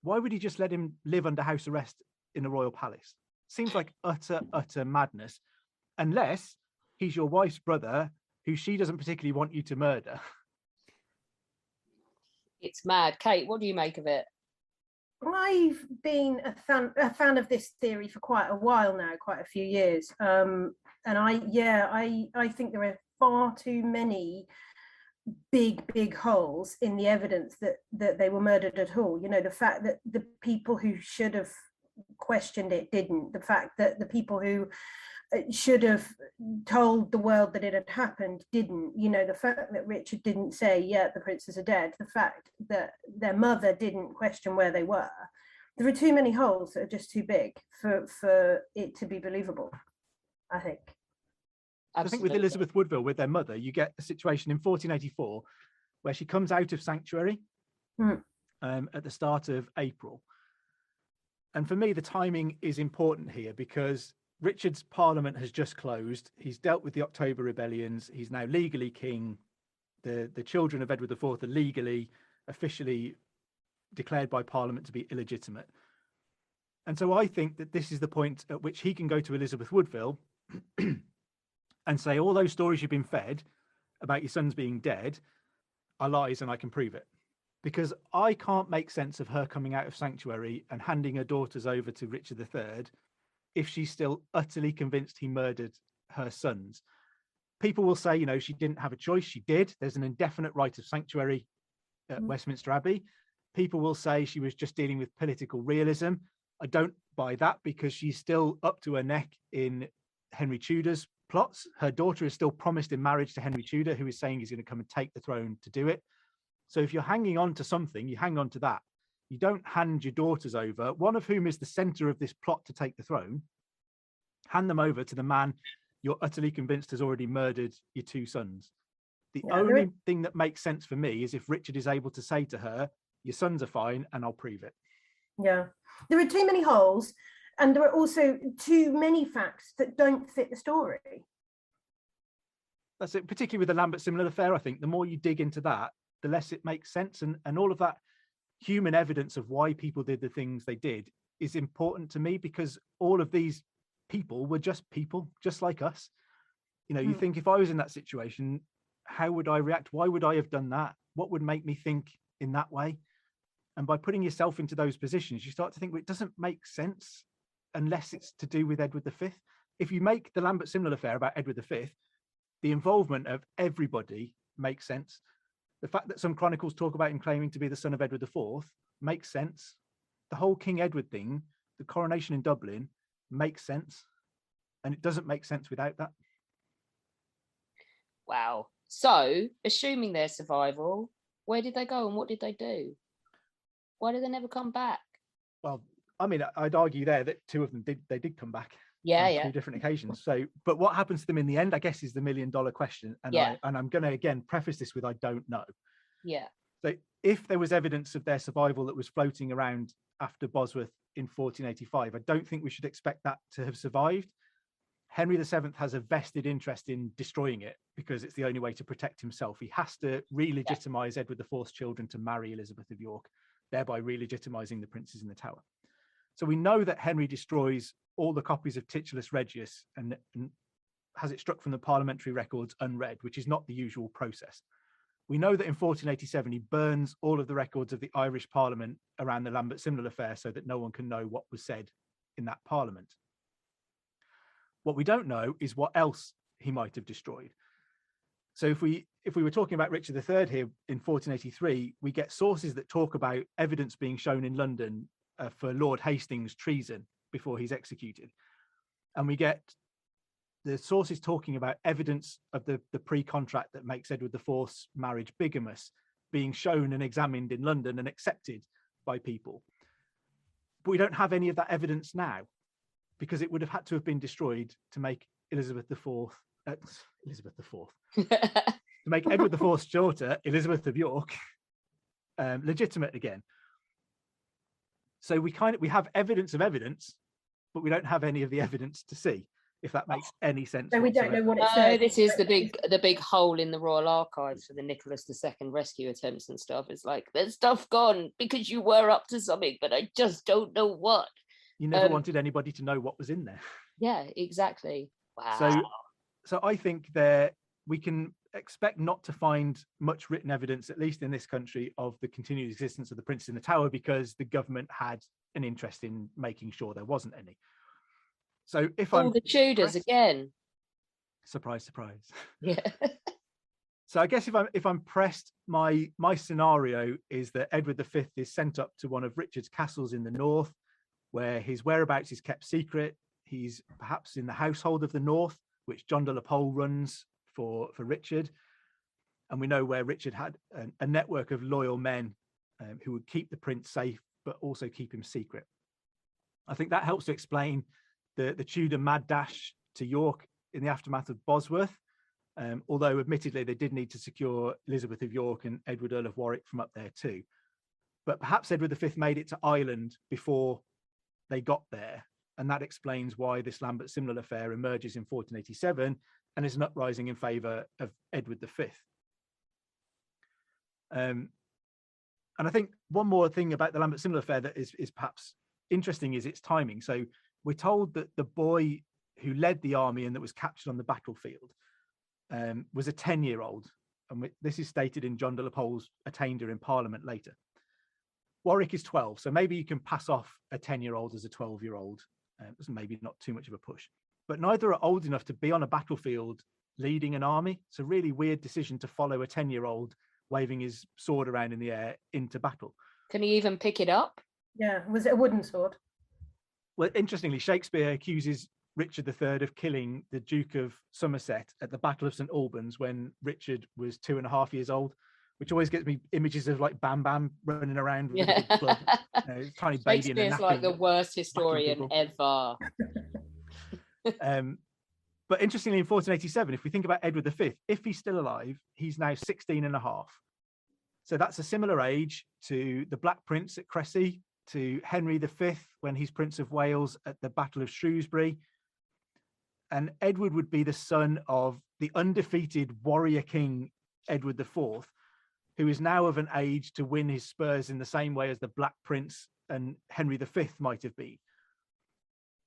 Why would he just let him live under house arrest in a royal palace? Seems like utter madness, unless he's your wife's brother who she doesn't particularly want you to murder. It's mad. Kate, what do you make of it? I've been a fan of this theory for quite a while now, quite a few years. And I think there are far too many big holes in the evidence that they were murdered at all. You know, the fact that the people who should have questioned it didn't, the fact that the people who should have told the world that it had happened didn't, you know, the fact that Richard didn't say, yeah, the princes are dead, the fact that their mother didn't question where they were. There are too many holes that are just too big for it to be believable, I think. Absolutely. I think with Elizabeth Woodville, with their mother, you get a situation in 1484 where she comes out of sanctuary at the start of April. And for me, the timing is important here because Richard's parliament has just closed. He's dealt with the October rebellions. He's now legally king. The children of Edward IV are legally, officially declared by Parliament to be illegitimate. And so I think that this is the point at which he can go to Elizabeth Woodville and say, all those stories you've been fed about your sons being dead are lies, and I can prove it. Because I can't make sense of her coming out of sanctuary and handing her daughters over to Richard III if she's still utterly convinced he murdered her sons. People will say, she didn't have a choice. She did. There's an indefinite right of sanctuary at Westminster Abbey. People will say she was just dealing with political realism. I don't buy that, because she's still up to her neck in Henry Tudor's plots. Her daughter is still promised in marriage to Henry Tudor, who is saying he's going to come and take the throne to do it. So if you're hanging on to something, you hang on to that. You don't hand your daughters over, one of whom is the center of this plot to take the throne, hand them over to the man you're utterly convinced has already murdered your two sons. The only thing that makes sense for me is if Richard is able to say to her, your sons are fine, and I'll prove it. Yeah, there are too many holes, and there are also too many facts that don't fit the story. That's it, particularly with the Lambert Similar affair. I think the more you dig into that, the less it makes sense. And all of that human evidence of why people did the things they did is important to me, because all of these people were just people, just like us. You think, if I was in that situation, how would I react? Why would I have done that? What would make me think in that way? And by putting yourself into those positions, you start to think, well, it doesn't make sense unless it's to do with Edward V. If you make the Lambert Similar affair about Edward V, the involvement of everybody makes sense. The fact that some chronicles talk about him claiming to be the son of Edward IV makes sense. The whole King Edward thing, the coronation in Dublin, makes sense. And it doesn't make sense without that. Wow. So, assuming their survival, where did they go and what did they do? Why did they never come back? Well, I mean, I'd argue there that two of them did come back. Yeah. Two different occasions. So, but what happens to them in the end, I guess, is the $1 million question. And I'm going to again preface this with I don't know. Yeah. So, if there was evidence of their survival that was floating around after Bosworth in 1485, I don't think we should expect that to have survived. Henry VII has a vested interest in destroying it because it's the only way to protect himself. He has to re-legitimize Edward IV's children to marry Elizabeth of York, thereby re-legitimizing the princes in the Tower. So we know that Henry destroys all the copies of Titulus Regius and has it struck from the parliamentary records unread, which is not the usual process. We know that in 1487, he burns all of the records of the Irish Parliament around the Lambert Similar affair so that no one can know what was said in that Parliament. What we don't know is what else he might have destroyed. So if we were talking about Richard III here in 1483, we get sources that talk about evidence being shown in London for Lord Hastings' treason before he's executed. And we get the sources talking about evidence of the pre-contract that makes Edward IV's marriage bigamous being shown and examined in London and accepted by people. But we don't have any of that evidence now, because it would have had to have been destroyed to make to make Edward IV's daughter, Elizabeth of York, legitimate again. So we have evidence of evidence, but we don't have any of the evidence to see, if that makes any sense. So we don't know what it No, says. this is the big hole in the Royal Archives for the Nicholas II rescue attempts and stuff. It's like, there's stuff gone because you were up to something, but I just don't know what. You never wanted anybody to know what was in there. Yeah, exactly. Wow. So I think we can expect not to find much written evidence, at least in this country, of the continued existence of the princes in the Tower, because the government had an interest in making sure there wasn't any. So if all the Tudors again. Surprise, surprise. Yeah. So I guess if I'm pressed, my scenario is that Edward V is sent up to one of Richard's castles in the north, where his whereabouts is kept secret. He's perhaps in the household of the north, which John de la Pole runs for Richard. And we know where Richard had a network of loyal men who would keep the prince safe, but also keep him secret. I think that helps to explain the Tudor mad dash to York in the aftermath of Bosworth, although admittedly they did need to secure Elizabeth of York and Edward Earl of Warwick from up there too. But perhaps Edward V made it to Ireland before they got there, And that explains why this Lambert Similar affair emerges in 1487 and is an uprising in favour of Edward V. And I think one more thing about the Lambert Similar affair that is perhaps interesting is its timing. So we're told that the boy who led the army and that was captured on the battlefield was a 10-year-old. And this is stated in John de la Pole's attainder in Parliament later. Warwick is 12, so maybe you can pass off a 10-year-old as a 12-year-old. It's maybe not too much of a push. But neither are old enough to be on a battlefield leading an army. It's a really weird decision to follow a 10-year-old waving his sword around in the air into battle. Can he even pick it up? Yeah, was it a wooden sword? Well, interestingly, Shakespeare accuses Richard III of killing the Duke of Somerset at the Battle of St Albans when Richard was 2.5 years old, which always gets me images of like Bam Bam running around with a big club, tiny baby in a Shakespeare's like the worst historian ever. But interestingly, in 1487, if we think about Edward V, if he's still alive, he's now 16.5. So that's a similar age to the Black Prince at Cressy, to Henry V when he's Prince of Wales at the Battle of Shrewsbury. And Edward would be the son of the undefeated warrior king Edward IV, who is now of an age to win his spurs in the same way as the Black Prince and Henry V might have been.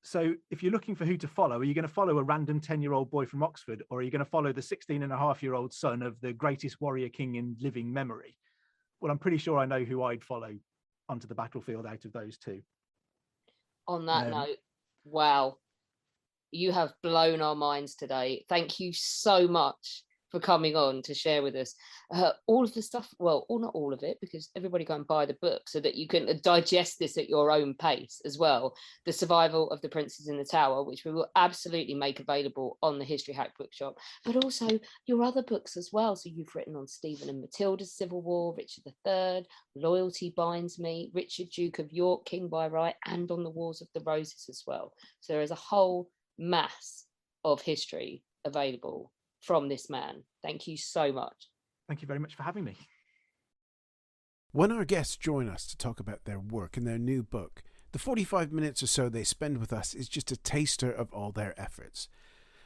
So if you're looking for who to follow, are you going to follow a random 10-year-old boy from Oxford, or are you going to follow the 16.5-year-old son of the greatest warrior king in living memory? Well, I'm pretty sure I know who I'd follow onto the battlefield out of those two. On that note, wow, you have blown our minds today. Thank you so much for coming on to share with us all of the stuff. Well, not all of it, because everybody go and buy the book so that you can digest this at your own pace as well. The Survival of the Princes in the Tower, which we will absolutely make available on the History Hack Bookshop, but also your other books as well. So you've written on Stephen and Matilda's Civil War, Richard III, Loyalty Binds Me, Richard Duke of York, King by Right, and on the Wars of the Roses as well. So there is a whole mass of history available from this man. Thank you so much. Thank you very much for having me. When our guests join us to talk about their work and their new book, the 45 minutes or so they spend with us is just a taster of all their efforts.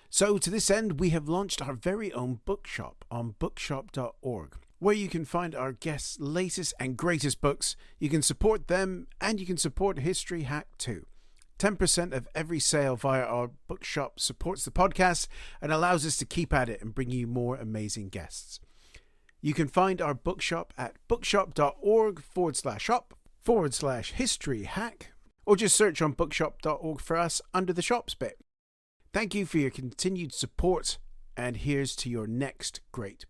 So to this end, we have launched our very own bookshop on bookshop.org, where you can find our guests' latest and greatest books. You can support them, and you can support History Hack too. 10% of every sale via our bookshop supports the podcast and allows us to keep at it and bring you more amazing guests. You can find our bookshop at bookshop.org/shop/history hack, or just search on bookshop.org for us under the shops bit. Thank you for your continued support, and here's to your next great